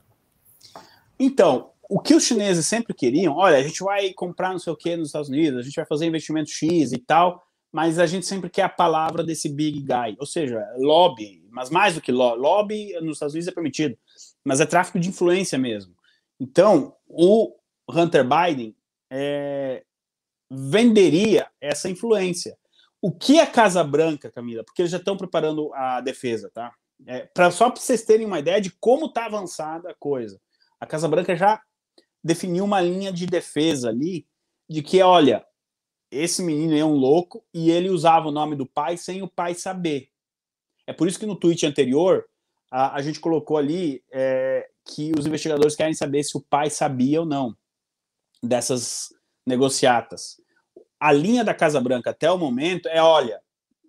Então, o que os chineses sempre queriam, olha, a gente vai comprar não sei o que nos Estados Unidos, a gente vai fazer investimento X e tal, mas a gente sempre quer a palavra desse big guy, ou seja, lobby, mas mais do que lobby nos Estados Unidos é permitido, mas é tráfico de influência mesmo. Então, o Hunter Biden venderia essa influência. O que a Casa Branca, Camila, porque eles já estão preparando a defesa, tá? Só para vocês terem uma ideia de como está avançada a coisa. A Casa Branca já definiu uma linha de defesa ali, de que, olha, esse menino é um louco e ele usava o nome do pai sem o pai saber. É por isso que no tweet anterior a gente colocou ali que os investigadores querem saber se o pai sabia ou não dessas negociatas. A linha da Casa Branca até o momento olha,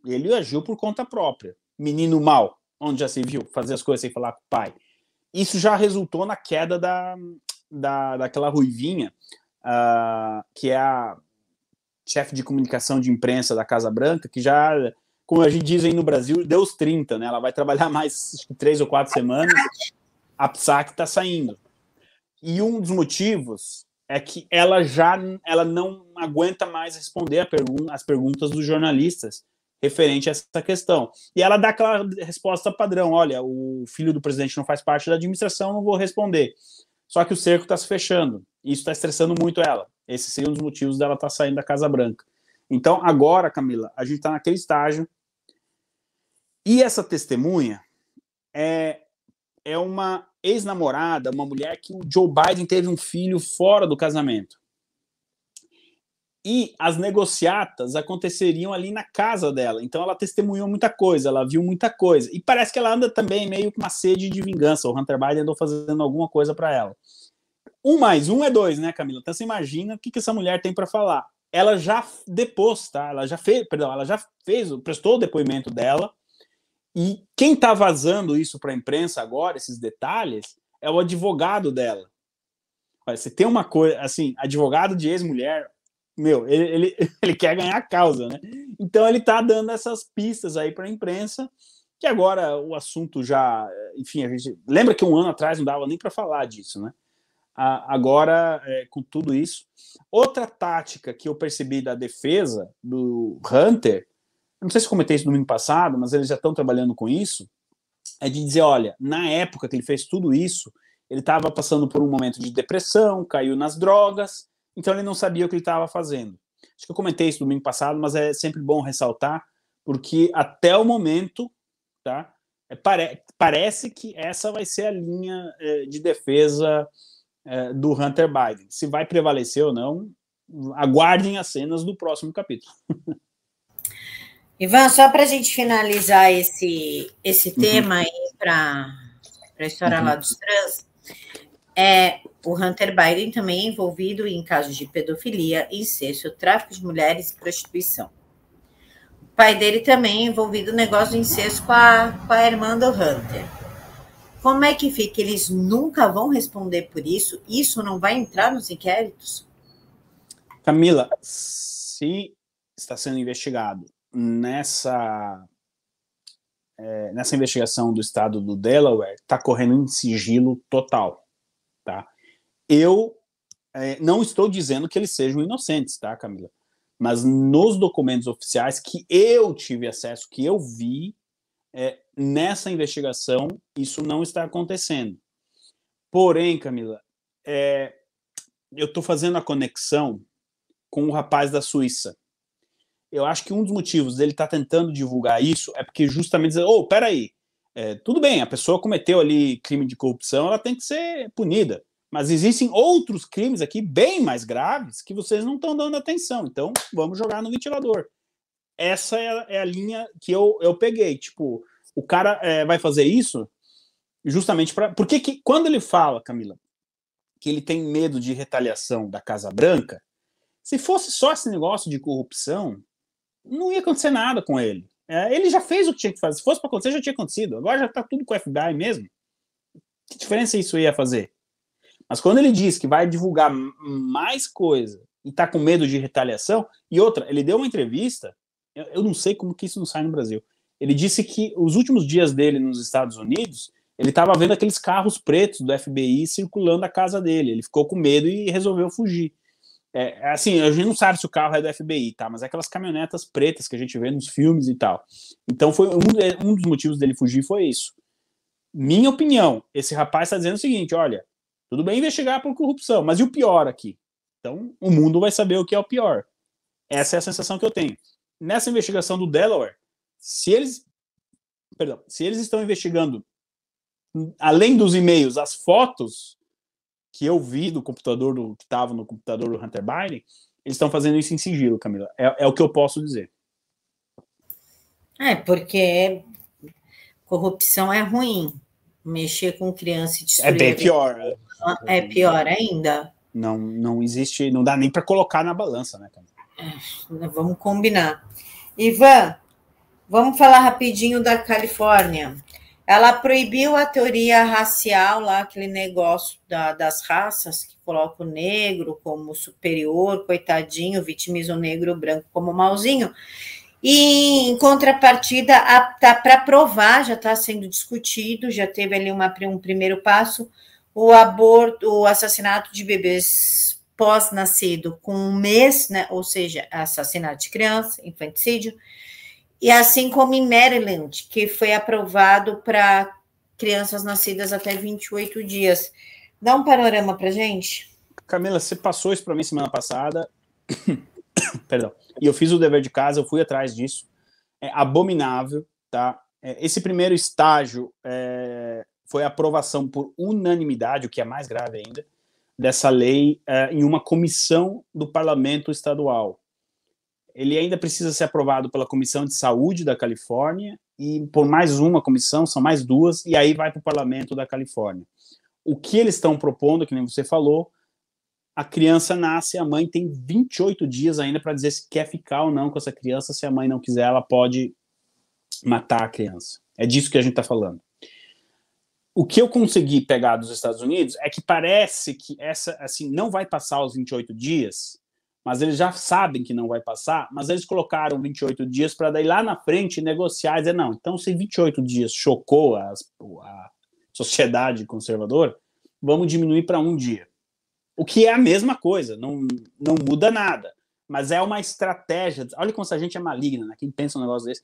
ele agiu por conta própria. Menino mau, onde já se viu fazer as coisas sem falar com o pai. Isso já resultou na queda daquela ruivinha, que é a chefe de comunicação de imprensa da Casa Branca, que já, como a gente diz aí no Brasil, deu os 30, né? Ela vai trabalhar mais 3 ou 4 semanas, a Psac está saindo. E um dos motivos é que ela não aguenta mais responder as perguntas dos jornalistas referente a essa questão. E ela dá aquela resposta padrão, olha, o filho do presidente não faz parte da administração, não vou responder. Só que o cerco está se fechando, e isso está estressando muito ela. Esse seria um dos motivos dela estar saindo da Casa Branca. Então, agora, Camila, a gente está naquele estágio, e essa testemunha é uma ex-namorada, uma mulher que o Joe Biden teve um filho fora do casamento. E as negociatas aconteceriam ali na casa dela. Então ela testemunhou muita coisa, ela viu muita coisa. E parece que ela anda também meio com uma sede de vingança. O Hunter Biden andou fazendo alguma coisa para ela. 1 mais 1 é 2, né, Camila? Então você imagina o que essa mulher tem para falar. Ela já depôs, tá? Ela já fez, prestou o depoimento dela. E quem está vazando isso para a imprensa agora, esses detalhes, é o advogado dela. Você tem uma coisa, assim, advogado de ex-mulher, meu, ele quer ganhar a causa, né? Então ele tá dando essas pistas aí para a imprensa, que agora o assunto já, enfim, a gente lembra que 1 ano atrás não dava nem para falar disso, né? Agora, com tudo isso, outra tática que eu percebi da defesa do Hunter, não sei se comentei isso no domingo passado, mas eles já estão trabalhando com isso, é de dizer, olha, na época que ele fez tudo isso, ele estava passando por um momento de depressão, caiu nas drogas, então ele não sabia o que ele estava fazendo. Acho que eu comentei isso no domingo passado, mas é sempre bom ressaltar, porque até o momento, tá, parece que essa vai ser a linha de defesa do Hunter Biden. Se vai prevalecer ou não, aguardem as cenas do próximo capítulo. Ivan, só para a gente finalizar esse tema aí para a história lá dos trans, o Hunter Biden também é envolvido em casos de pedofilia, incesto, tráfico de mulheres e prostituição. O pai dele também é envolvido no negócio do incesto com a irmã do Hunter. Como é que fica? Eles nunca vão responder por isso? Isso não vai entrar nos inquéritos? Camila, se está sendo investigado nessa investigação do estado do Delaware, está correndo em sigilo total, tá? Eu não estou dizendo que eles sejam inocentes, tá, Camila? Mas nos documentos oficiais que eu tive acesso, que eu vi, nessa investigação, isso não está acontecendo. Porém, Camila, eu estou fazendo a conexão com o rapaz da Suíça. Eu acho que um dos motivos dele estar tentando divulgar isso é porque justamente dizer, peraí, tudo bem, a pessoa cometeu ali crime de corrupção, ela tem que ser punida, mas existem outros crimes aqui bem mais graves que vocês não estão dando atenção, então vamos jogar no ventilador. Essa é a linha que eu peguei, tipo, o cara vai fazer isso justamente para... Porque quando ele fala, Camila, que ele tem medo de retaliação da Casa Branca, se fosse só esse negócio de corrupção, não ia acontecer nada com ele. Ele já fez o que tinha que fazer. Se fosse para acontecer, já tinha acontecido. Agora já está tudo com o FBI mesmo. Que diferença isso ia fazer? Mas quando ele diz que vai divulgar mais coisa e está com medo de retaliação, e outra, ele deu uma entrevista, eu não sei como que isso não sai no Brasil. Ele disse que os últimos dias dele nos Estados Unidos, ele estava vendo aqueles carros pretos do FBI circulando a casa dele. Ele ficou com medo e resolveu fugir. Assim, a gente não sabe se o carro é do FBI, tá? Mas é aquelas caminhonetas pretas que a gente vê nos filmes e tal. Então, foi um dos motivos dele fugir foi isso. Minha opinião, esse rapaz está dizendo o seguinte, olha, tudo bem investigar por corrupção, mas e o pior aqui? Então, o mundo vai saber o que é o pior. Essa é a sensação que eu tenho. Nessa investigação do Delaware, se eles estão investigando, além dos e-mails, as fotos que eu vi do computador que estava no computador do Hunter Biden, eles estão fazendo isso em sigilo, Camila. É o que eu posso dizer. Porque corrupção é ruim. Mexer com criança e destruir... É bem pior. É pior ainda. Não existe, não dá nem para colocar na balança, né, Camila? Vamos combinar. Ivan, vamos falar rapidinho da Califórnia. Ela proibiu a teoria racial lá, aquele negócio das raças, que coloca o negro como superior, coitadinho, vitimiza o negro branco como malzinho. E, em contrapartida, para provar, já está sendo discutido, já teve ali um primeiro passo, o assassinato de bebês pós-nascido com 1 mês, né? Ou seja, assassinato de criança, infanticídio, e assim como em Maryland, que foi aprovado para crianças nascidas até 28 dias. Dá um panorama para a gente? Camila, você passou isso para mim semana passada. Perdão. E eu fiz o dever de casa, eu fui atrás disso. É abominável, tá? Esse primeiro estágio foi aprovação por unanimidade, o que é mais grave ainda. dessa lei em uma comissão do parlamento estadual. Ele ainda precisa ser aprovado pela Comissão de Saúde da Califórnia e por mais uma comissão, são mais duas, e aí vai para o parlamento da Califórnia. O que eles estão propondo, que nem você falou, a criança nasce, a mãe tem 28 dias ainda para dizer se quer ficar ou não com essa criança. Se a mãe não quiser, ela pode matar a criança. É disso que a gente está falando. O que eu consegui pegar dos Estados Unidos é que parece que essa, assim, não vai passar os 28 dias, mas eles já sabem que não vai passar, mas eles colocaram 28 dias para daí lá na frente negociar e dizer, não, então se 28 dias chocou a sociedade conservadora, vamos diminuir para 1 dia. O que é a mesma coisa, não muda nada, mas é uma estratégia. Olha como essa gente é maligna, né? Quem pensa um negócio desse?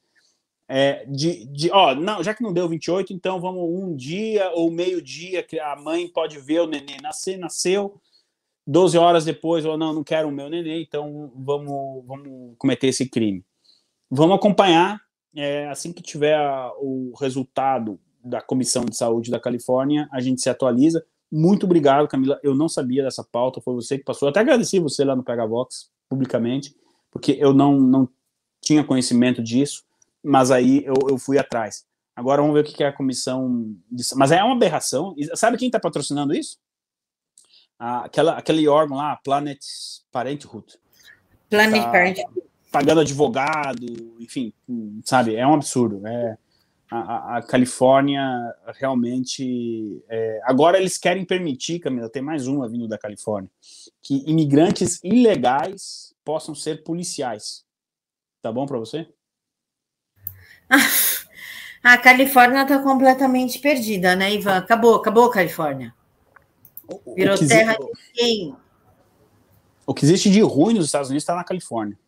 Não, já que não deu 28, então vamos 1 dia ou meio-dia, que a mãe pode ver o neném nasceu, 12 horas depois, ou não quero o meu neném, então vamos cometer esse crime. Vamos acompanhar, assim que tiver o resultado da Comissão de Saúde da Califórnia, a gente se atualiza. Muito obrigado, Camila, eu não sabia dessa pauta, foi você que passou, eu até agradeci você lá no PegaVox, publicamente, porque eu não tinha conhecimento disso, mas aí eu fui atrás. Agora vamos ver o que é a comissão. Mas é uma aberração. Sabe quem está patrocinando isso? Aquele órgão lá, Planned Parenthood. Planned Parenthood. Pagando advogado, enfim, sabe? É um absurdo. A Califórnia realmente... agora eles querem permitir, Camila, tem mais uma vindo da Califórnia, que imigrantes ilegais possam ser policiais. Tá bom para você? A Califórnia está completamente perdida, né, Ivan? Acabou a Califórnia. Virou terra de quem? O que existe de ruim nos Estados Unidos está na Califórnia.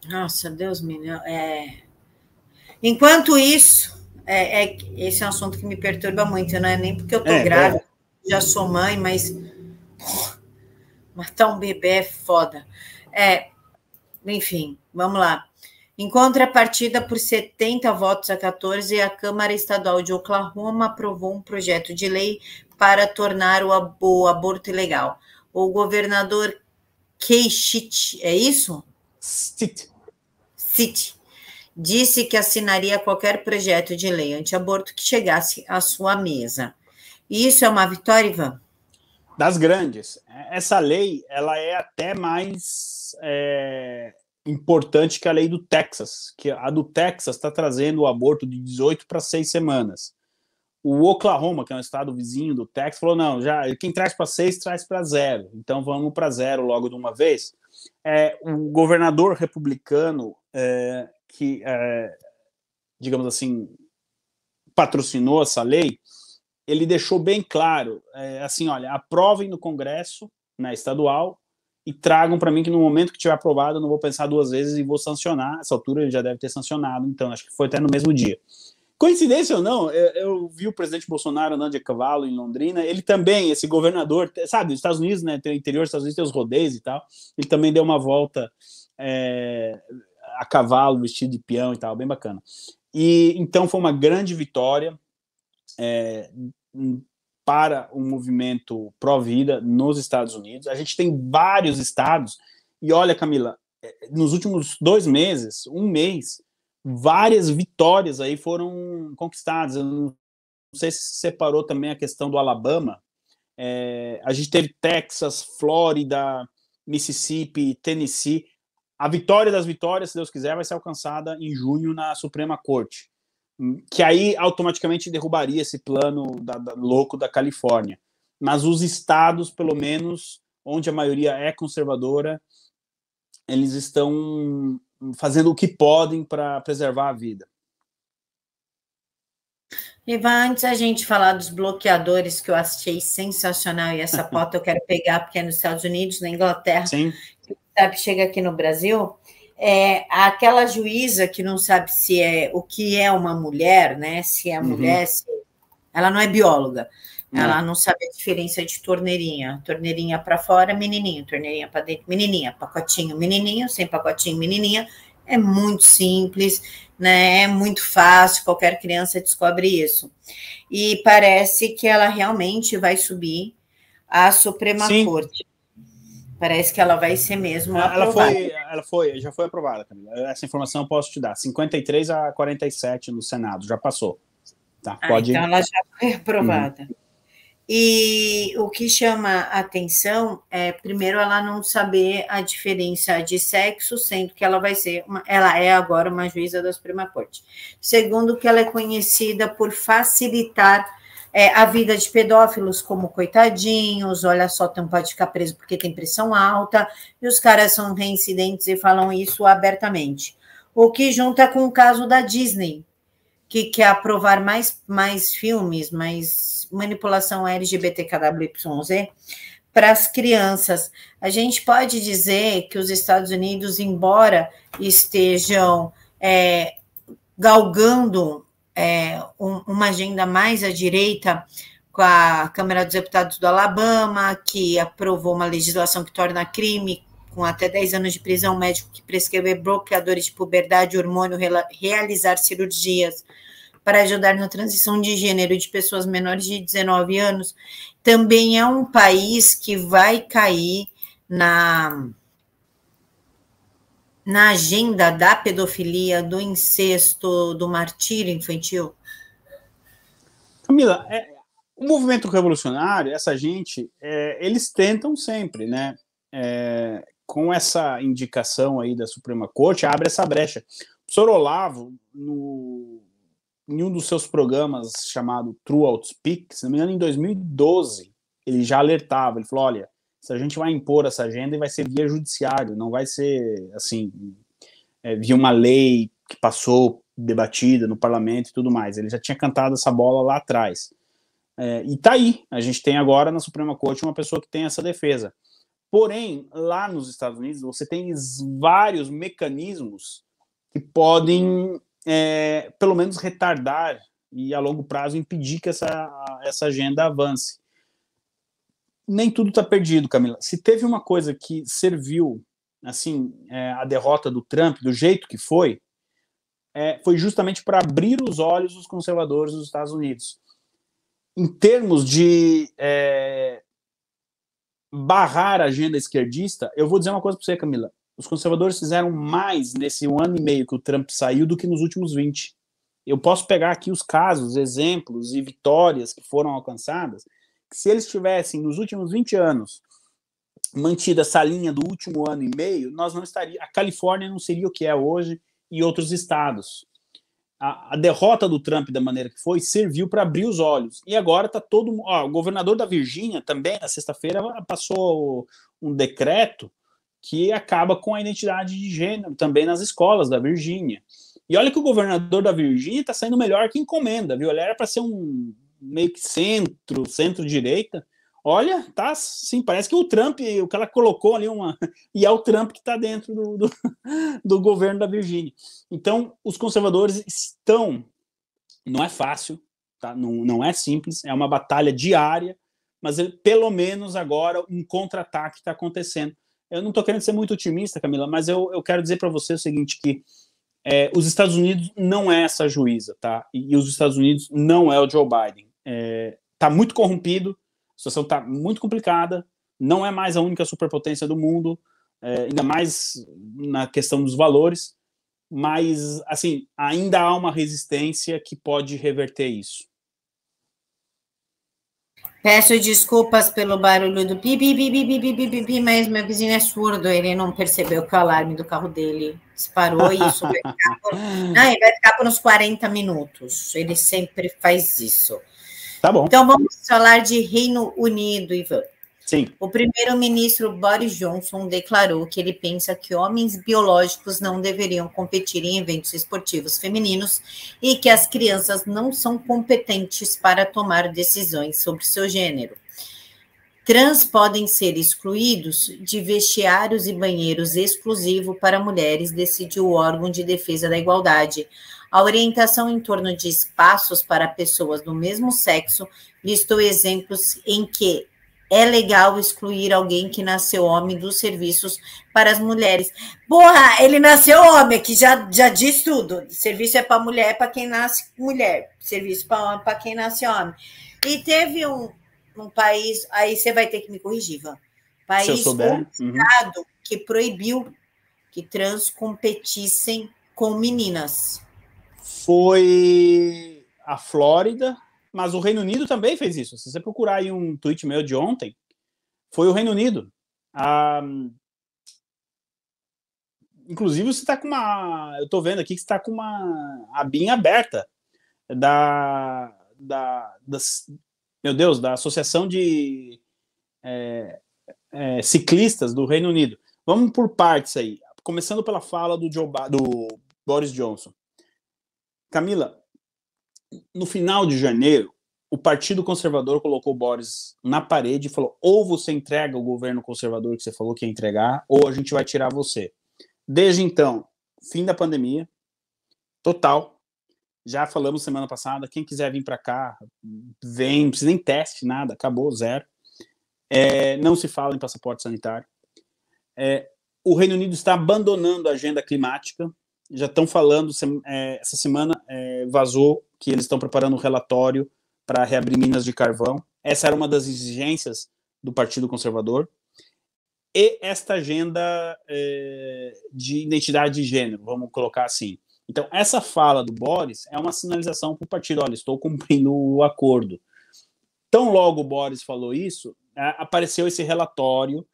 Nossa, Deus me livre. Enquanto isso, esse é um assunto que me perturba muito, não é nem porque eu tô grávida, já sou mãe, mas matar um bebê é foda. Enfim, vamos lá. Em contrapartida, por 70 votos a 14, a Câmara Estadual de Oklahoma aprovou um projeto de lei para tornar o aborto ilegal. O governador Kasich, é isso? Stitt disse que assinaria qualquer projeto de lei anti-aborto que chegasse à sua mesa. E isso é uma vitória, Ivan? Das grandes. Essa lei, ela é até mais importante que a lei do Texas, que a do Texas está trazendo o aborto de 18 para 6 semanas. O Oklahoma, que é um estado vizinho do Texas, falou, não, já quem traz para 6, traz para 0. Então vamos para 0 logo de uma vez. O governador republicano que, digamos assim, patrocinou essa lei, ele deixou bem claro, assim, olha, aprovem no Congresso, né, estadual, e tragam para mim que no momento que tiver aprovado eu não vou pensar 2 vezes e vou sancionar. Essa altura ele já deve ter sancionado, então acho que foi até no mesmo dia. Coincidência ou não, eu vi o presidente Bolsonaro andando de cavalo em Londrina, ele também, esse governador, sabe, os Estados Unidos, né, tem o interior dos Estados Unidos, tem os rodeios e tal, ele também deu uma volta a cavalo, vestido de peão e tal, bem bacana. E então foi uma grande vitória para o movimento pró-vida nos Estados Unidos. A gente tem vários estados, e olha, Camila, nos últimos 2 meses, 1 mês, várias vitórias aí foram conquistadas. Eu não sei se separou também a questão do Alabama. A gente teve Texas, Flórida, Mississippi, Tennessee. A vitória das vitórias, se Deus quiser, vai ser alcançada em junho na Suprema Corte, que aí automaticamente derrubaria esse plano louco da Califórnia. Mas os estados, pelo menos, onde a maioria é conservadora, eles estão fazendo o que podem para preservar a vida. Ivan, antes a gente falar dos bloqueadores, que eu achei sensacional, e essa pauta eu quero pegar, porque é nos Estados Unidos, na Inglaterra, sim, sabe, chega aqui no Brasil, aquela juíza que não sabe se o que é uma mulher, né? Se é mulher, ela não é bióloga, ela não sabe a diferença de torneirinha. Torneirinha para fora, menininho, torneirinha para dentro, menininha, pacotinho, menininho, sem pacotinho, menininha. É muito simples, né? É muito fácil, qualquer criança descobre isso. E parece que ela realmente vai subir à Suprema Corte. Parece que ela vai ser mesmo aprovada. Já foi aprovada, Camila. Essa informação eu posso te dar. 53-47 no Senado, já passou. Tá, pode então ela já foi aprovada. E o que chama a atenção é, primeiro, ela não saber a diferença de sexo, sendo que ela ela é agora uma juíza da Suprema Corte. Segundo, que ela é conhecida por facilitar a vida de pedófilos como coitadinhos, olha só, não pode ficar preso porque tem pressão alta, e os caras são reincidentes e falam isso abertamente. O que junta com o caso da Disney, que quer aprovar mais filmes, mais manipulação LGBTQIAPYZ para as crianças. A gente pode dizer que os Estados Unidos, embora estejam galgando uma agenda mais à direita, com a Câmara dos Deputados do Alabama, que aprovou uma legislação que torna crime, com até 10 anos de prisão, médico que prescrever bloqueadores de puberdade e hormônio, realizar cirurgias para ajudar na transição de gênero de pessoas menores de 19 anos, também é um país que vai cair na agenda da pedofilia, do incesto, do martírio infantil? Camila, o movimento revolucionário, essa gente, eles tentam sempre, né? Com essa indicação aí da Suprema Corte, abre essa brecha. O professor Olavo, em um dos seus programas chamado True Outspeak, se não me engano, em 2012, ele já alertava, ele falou, olha, se a gente vai impor essa agenda, vai ser via judiciário, não vai ser, assim, via uma lei que passou debatida no parlamento e tudo mais. Ele já tinha cantado essa bola lá atrás. E tá aí, a gente tem agora na Suprema Corte uma pessoa que tem essa defesa. Porém, lá nos Estados Unidos, você tem vários mecanismos que podem, pelo menos, retardar e, a longo prazo, impedir que essa agenda avance. Nem tudo está perdido, Camila. Se teve uma coisa que serviu, assim, a derrota do Trump, do jeito que foi justamente para abrir os olhos dos conservadores dos Estados Unidos. Em termos de barrar a agenda esquerdista, eu vou dizer uma coisa para você, Camila. Os conservadores fizeram mais nesse 1 ano e meio que o Trump saiu do que nos últimos 20. Eu posso pegar aqui os casos, exemplos e vitórias que foram alcançadas, que se eles tivessem, nos últimos 20 anos, mantido essa linha do último ano e meio, nós não estaria, a Califórnia não seria o que é hoje e outros estados. A derrota do Trump da maneira que foi serviu para abrir os olhos. E agora está todo... o governador da Virgínia também, na sexta-feira, passou um decreto que acaba com a identidade de gênero também nas escolas da Virgínia. E olha que o governador da Virgínia está saindo melhor que encomenda, viu? Ele era para ser um meio que centro-direita. Olha, tá sim, parece que o Trump, o que ela colocou ali, e é o Trump que está dentro do governo da Virgínia. Então, os conservadores estão, não é fácil, tá? Não é simples, é uma batalha diária, mas pelo menos agora um contra-ataque está acontecendo. Eu não estou querendo ser muito otimista, Camila, mas eu quero dizer para você o seguinte, que os Estados Unidos não é essa juíza, tá? E os Estados Unidos não é o Joe Biden. Está muito corrompido, a situação está muito complicada, não é mais a única superpotência do mundo, ainda mais na questão dos valores, mas, assim, ainda há uma resistência que pode reverter isso. Peço desculpas pelo barulho do pi, mas meu vizinho é surdo, ele não percebeu que o alarme do carro dele disparou e isso vai ficar por uns 40 minutos. Ele sempre faz isso. Tá bom. Então, vamos falar de Reino Unido, Ivan. Sim. O primeiro-ministro Boris Johnson declarou que ele pensa que homens biológicos não deveriam competir em eventos esportivos femininos e que as crianças não são competentes para tomar decisões sobre seu gênero. Trans podem ser excluídos de vestiários e banheiros exclusivos para mulheres, decidiu o órgão de defesa da igualdade. A orientação em torno de espaços para pessoas do mesmo sexo listou exemplos em que é legal excluir alguém que nasceu homem dos serviços para as mulheres. Porra, ele nasceu homem, que já diz tudo. Serviço é para mulher, para quem nasce mulher. Serviço para homem, para quem nasce homem. E teve um país, aí você vai ter que me corrigir, Ivan, se eu país souber. ou estado que proibiu que trans competissem com meninas. Foi a Flórida, mas o Reino Unido também fez isso. Se você procurar aí um tweet meu de ontem, foi o Reino Unido. Inclusive, você está com uma... Eu estou vendo aqui que você está com uma abinha aberta meu Deus, da Associação de Ciclistas do Reino Unido. Vamos por partes aí. Começando pela fala do Boris Johnson. Camila, no final de janeiro, o Partido Conservador colocou o Boris na parede e falou: ou você entrega o governo conservador que você falou que ia entregar, ou a gente vai tirar você. Desde então, fim da pandemia, total. Já falamos semana passada, quem quiser vir para cá, vem, não precisa nem teste, nada, acabou, zero. Não se fala em passaporte sanitário. O Reino Unido está abandonando a agenda climática. Já estão falando, essa semana vazou que eles estão preparando um relatório para reabrir minas de carvão. Essa era uma das exigências do Partido Conservador. E esta agenda de identidade de gênero, vamos colocar assim. Então, essa fala do Boris é uma sinalização para o partido: olha, estou cumprindo o acordo. Tão logo o Boris falou isso, apareceu esse relatório,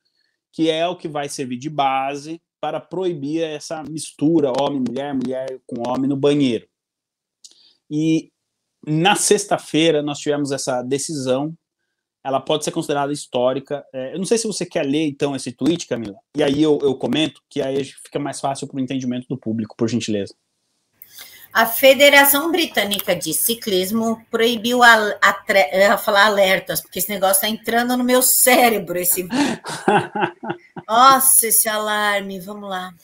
que é o que vai servir de base para proibir essa mistura homem-mulher, mulher com homem no banheiro. E na sexta-feira nós tivemos essa decisão. Ela pode ser considerada histórica. Eu não sei se você quer ler, então, esse tweet, Camila, e aí eu comento, que aí fica mais fácil para o entendimento do público, por gentileza. A Federação Britânica de Ciclismo proibiu eu ia falar alertas, porque esse negócio está entrando no meu cérebro. Nossa, esse alarme, vamos lá.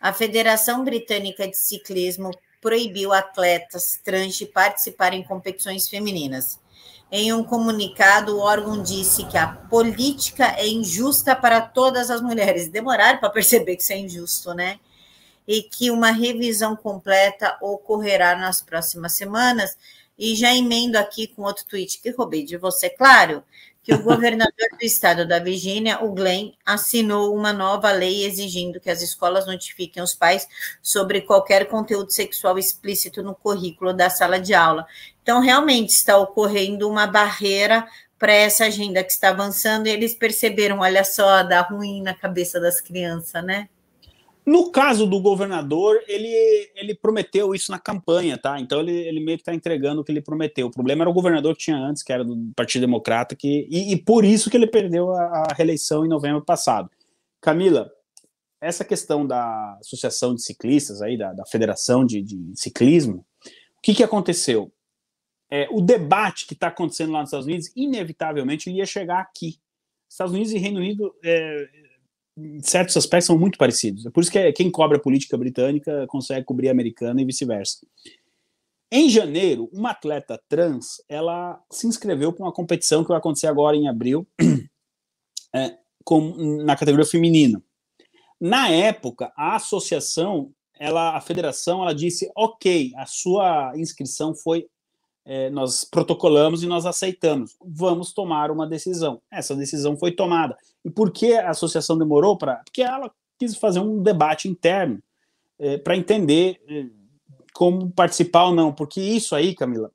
A Federação Britânica de Ciclismo proibiu atletas trans de participar em competições femininas. Em um comunicado, o órgão disse que a política é injusta para todas as mulheres. Demoraram para perceber que isso é injusto, né? E que uma revisão completa ocorrerá nas próximas semanas. E já emendo aqui com outro tweet que roubei de você, claro, que o governador do estado da Virgínia, o Glenn, assinou uma nova lei exigindo que as escolas notifiquem os pais sobre qualquer conteúdo sexual explícito no currículo da sala de aula. Então, realmente está ocorrendo uma barreira para essa agenda que está avançando, e eles perceberam, olha só, dá ruim na cabeça das crianças, né? No caso do governador, ele prometeu isso na campanha, tá? Então ele meio que está entregando o que ele prometeu. O problema era o governador que tinha antes, que era do Partido Democrata, e por isso que ele perdeu a reeleição em novembro passado. Camila, essa questão da Associação de Ciclistas, aí, da Federação de Ciclismo, o que aconteceu? O debate que está acontecendo lá nos Estados Unidos, inevitavelmente, ia chegar aqui. Estados Unidos e Reino Unido, em certos aspectos, são muito parecidos. É por isso que quem cobre a política britânica consegue cobrir a americana e vice-versa. Em janeiro, uma atleta trans, ela se inscreveu para uma competição que vai acontecer agora em abril, na categoria feminina. Na época, a associação, a federação, ela disse: ok, a sua inscrição foi... nós protocolamos e nós aceitamos, vamos tomar uma decisão. Essa decisão foi tomada. E por que a associação demorou? Porque ela quis fazer um debate interno para entender como participar ou não. Porque isso aí, Camila,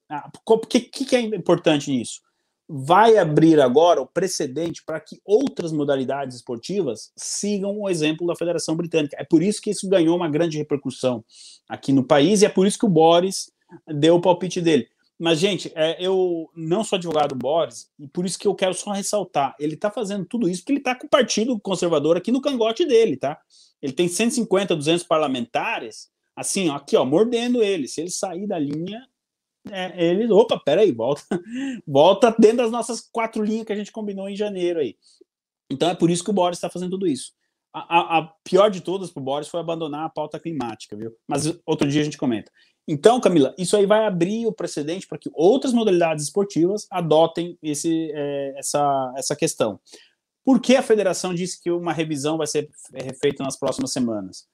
o que é importante nisso? Vai abrir agora o precedente para que outras modalidades esportivas sigam o exemplo da Federação Britânica. É por isso que isso ganhou uma grande repercussão aqui no país, e é por isso que o Boris deu o palpite dele. Mas, gente, eu não sou advogado do Boris, e por isso que eu quero só ressaltar, ele está fazendo tudo isso porque ele está com o Partido Conservador aqui no cangote dele, tá? Ele tem 150, 200 parlamentares, assim, ó, aqui, ó, mordendo ele. Se ele sair da linha, ele... Opa, peraí, volta dentro das nossas 4 linhas que a gente combinou em janeiro aí. Então é por isso que o Boris está fazendo tudo isso. A pior de todas para o Boris foi abandonar a pauta climática, viu? Mas outro dia a gente comenta. Então, Camila, isso aí vai abrir o precedente para que outras modalidades esportivas adotem essa questão. Por que a federação disse que uma revisão vai ser feita nas próximas semanas?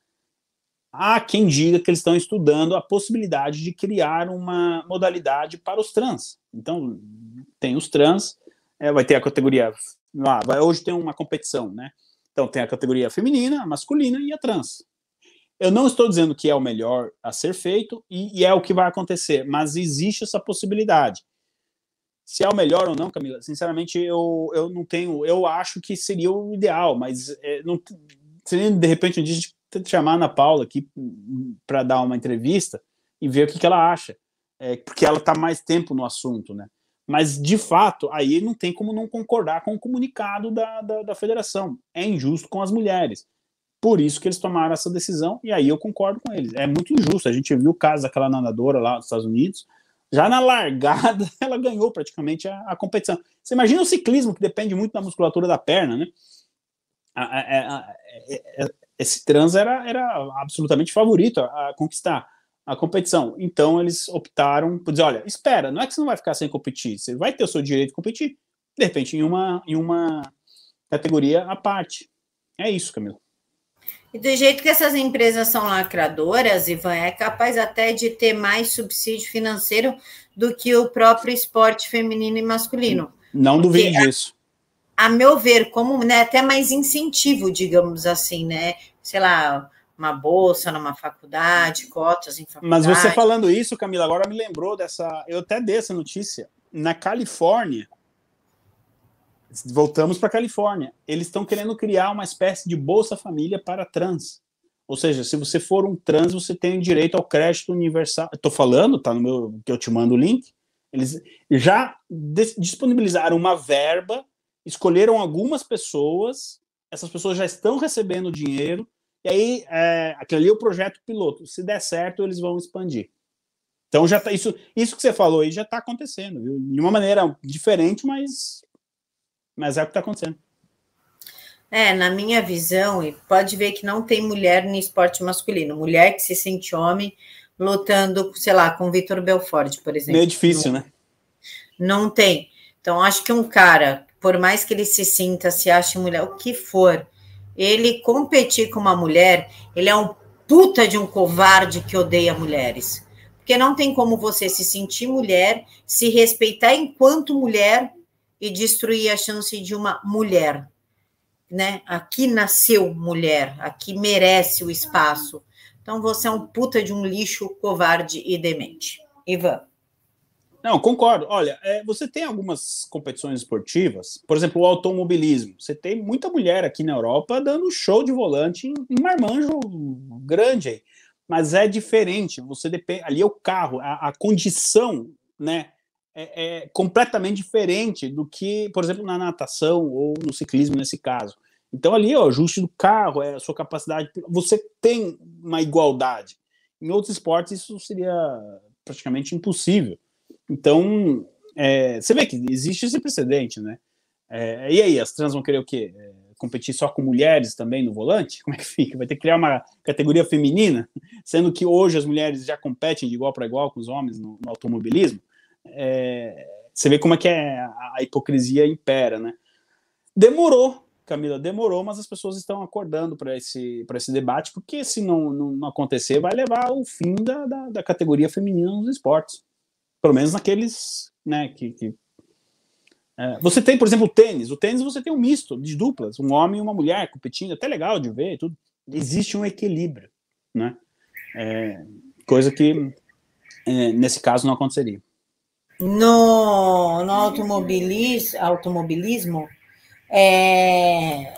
Há quem diga que eles estão estudando a possibilidade de criar uma modalidade para os trans. Então, tem os trans, vai ter a categoria... hoje tem uma competição, né? Então tem a categoria feminina, a masculina e a trans. Eu não estou dizendo que é o melhor a ser feito e é o que vai acontecer, mas existe essa possibilidade. Se é o melhor ou não, Camila, sinceramente, eu não tenho... Eu acho que seria o ideal, mas não, seria, de repente, um dia a gente chamar a Ana Paula aqui para dar uma entrevista e ver o que ela acha, porque ela está mais tempo no assunto, né? Mas, de fato, aí não tem como não concordar com o comunicado da federação. É injusto com as mulheres. Por isso que eles tomaram essa decisão, e aí eu concordo com eles. É muito injusto. A gente viu o caso daquela nadadora lá dos Estados Unidos, já na largada ela ganhou praticamente a competição. Você imagina o ciclismo, que depende muito da musculatura da perna, né? Esse trans era absolutamente favorito a conquistar a competição. Então eles optaram por dizer, olha, espera, não é que você não vai ficar sem competir, você vai ter o seu direito de competir, de repente em uma categoria à parte. É isso, Camila. E do jeito que essas empresas são lacradoras, Ivan, é capaz até de ter mais subsídio financeiro do que o próprio esporte feminino e masculino. Não duvide disso. A meu ver, como, né, até mais incentivo, digamos assim, né? Sei lá, uma bolsa numa faculdade, cotas em faculdade. Mas você falando isso, Camila, agora me lembrou dessa... Eu até dei essa notícia. Na Califórnia, voltamos para a Califórnia, eles estão querendo criar uma espécie de Bolsa Família para trans. Ou seja, se você for um trans, você tem direito ao crédito universal. Estou falando, tá no meu, que eu te mando o link. Eles já disponibilizaram uma verba, escolheram algumas pessoas, essas pessoas já estão recebendo dinheiro, e aí aquele ali é o projeto piloto. Se der certo, eles vão expandir. Então já tá, isso que você falou aí já está acontecendo, viu? De uma maneira diferente, mas é o que está acontecendo. Na minha visão, e pode ver que não tem mulher no esporte masculino, mulher que se sente homem lutando, sei lá, com o Vitor Belfort, por exemplo. Meio difícil, né? Não tem. Então, acho que um cara, por mais que ele se ache mulher, o que for, ele competir com uma mulher, ele é um puta de um covarde que odeia mulheres. Porque não tem como você se sentir mulher, se respeitar enquanto mulher e destruir a chance de uma mulher, né? Aqui nasceu mulher, aqui merece o espaço. Então você é um puta de um lixo covarde e demente. Ivan. Não, concordo. Olha, você tem algumas competições esportivas, por exemplo, o automobilismo. Você tem muita mulher aqui na Europa dando show de volante em marmanjo grande aí. Mas é diferente. Você depende. Ali é o carro, a condição, né? É completamente diferente do que, por exemplo, na natação ou no ciclismo, nesse caso. Então, ali, o ajuste do carro, a sua capacidade, você tem uma igualdade. Em outros esportes, isso seria praticamente impossível. Então, você vê que existe esse precedente, né? E aí, as trans vão querer o quê? Competir só com mulheres também no volante? Como é que fica? Vai ter que criar uma categoria feminina? Sendo que hoje as mulheres já competem de igual para igual com os homens no automobilismo? Você vê como é que a hipocrisia impera, né? Demorou, Camila, demorou, mas as pessoas estão acordando para esse debate, porque se não acontecer, vai levar ao fim da categoria feminina nos esportes. Pelo menos naqueles, né, você tem, por exemplo, o tênis. O tênis você tem um misto de duplas, um homem e uma mulher competindo, até legal de ver, tudo. Existe um equilíbrio, né? Coisa que nesse caso não aconteceria. No automobilismo é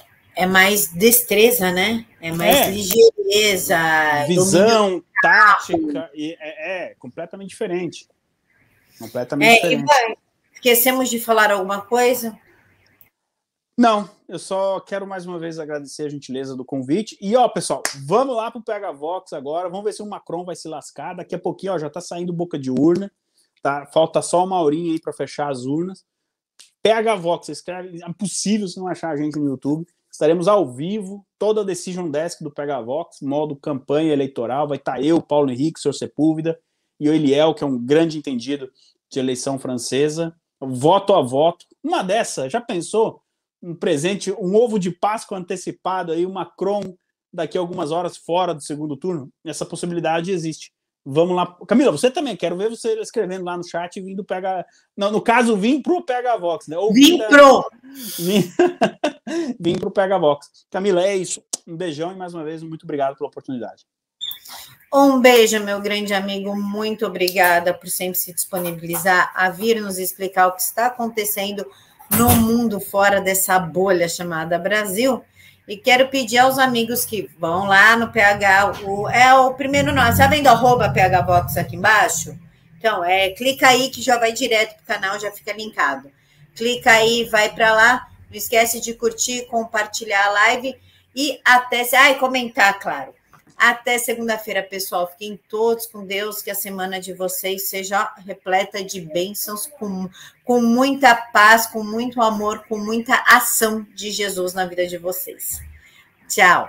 mais destreza, né? É mais ligeireza, visão, tática, completamente diferente. Completamente diferente. Esquecemos de falar alguma coisa? Não, eu só quero mais uma vez agradecer a gentileza do convite. E, pessoal, vamos lá para o PH Vox agora. Vamos ver se o Macron vai se lascar. Daqui a pouquinho, já está saindo boca de urna. Tá? Falta só uma horinha aí para fechar as urnas. PH Vox, escreve. É impossível se não achar a gente no YouTube. Estaremos ao vivo, toda a Decision Desk do PH Vox, modo campanha eleitoral. Vai estar eu, Paulo Henrique, Sr. Sepúlveda, e o Eliel, que é um grande entendido de eleição francesa. Voto a voto. Uma dessa, já pensou? Um presente, um ovo de Páscoa antecipado aí, o Macron daqui a algumas horas fora do segundo turno? Essa possibilidade existe. Vamos lá. Camila, você também, quero ver você escrevendo lá no chat, vindo pegar. Não, no caso, vim pro PHVox, né? Ou vim pro PHVox. Camila, é isso. Um beijão e mais uma vez, muito obrigado pela oportunidade. Um beijo, meu grande amigo. Muito obrigada por sempre se disponibilizar a vir nos explicar o que está acontecendo no mundo fora dessa bolha chamada Brasil. E quero pedir aos amigos que vão lá no PH, é o primeiro nome, tá vendo @PHVox aqui embaixo? Então, clica aí que já vai direto para o canal, já fica linkado. Clica aí, vai para lá, não esquece de curtir, compartilhar a live e até... comentar, claro. Até segunda-feira, pessoal. Fiquem todos com Deus, que a semana de vocês seja repleta de bênçãos, com muita paz, com muito amor, com muita ação de Jesus na vida de vocês. Tchau.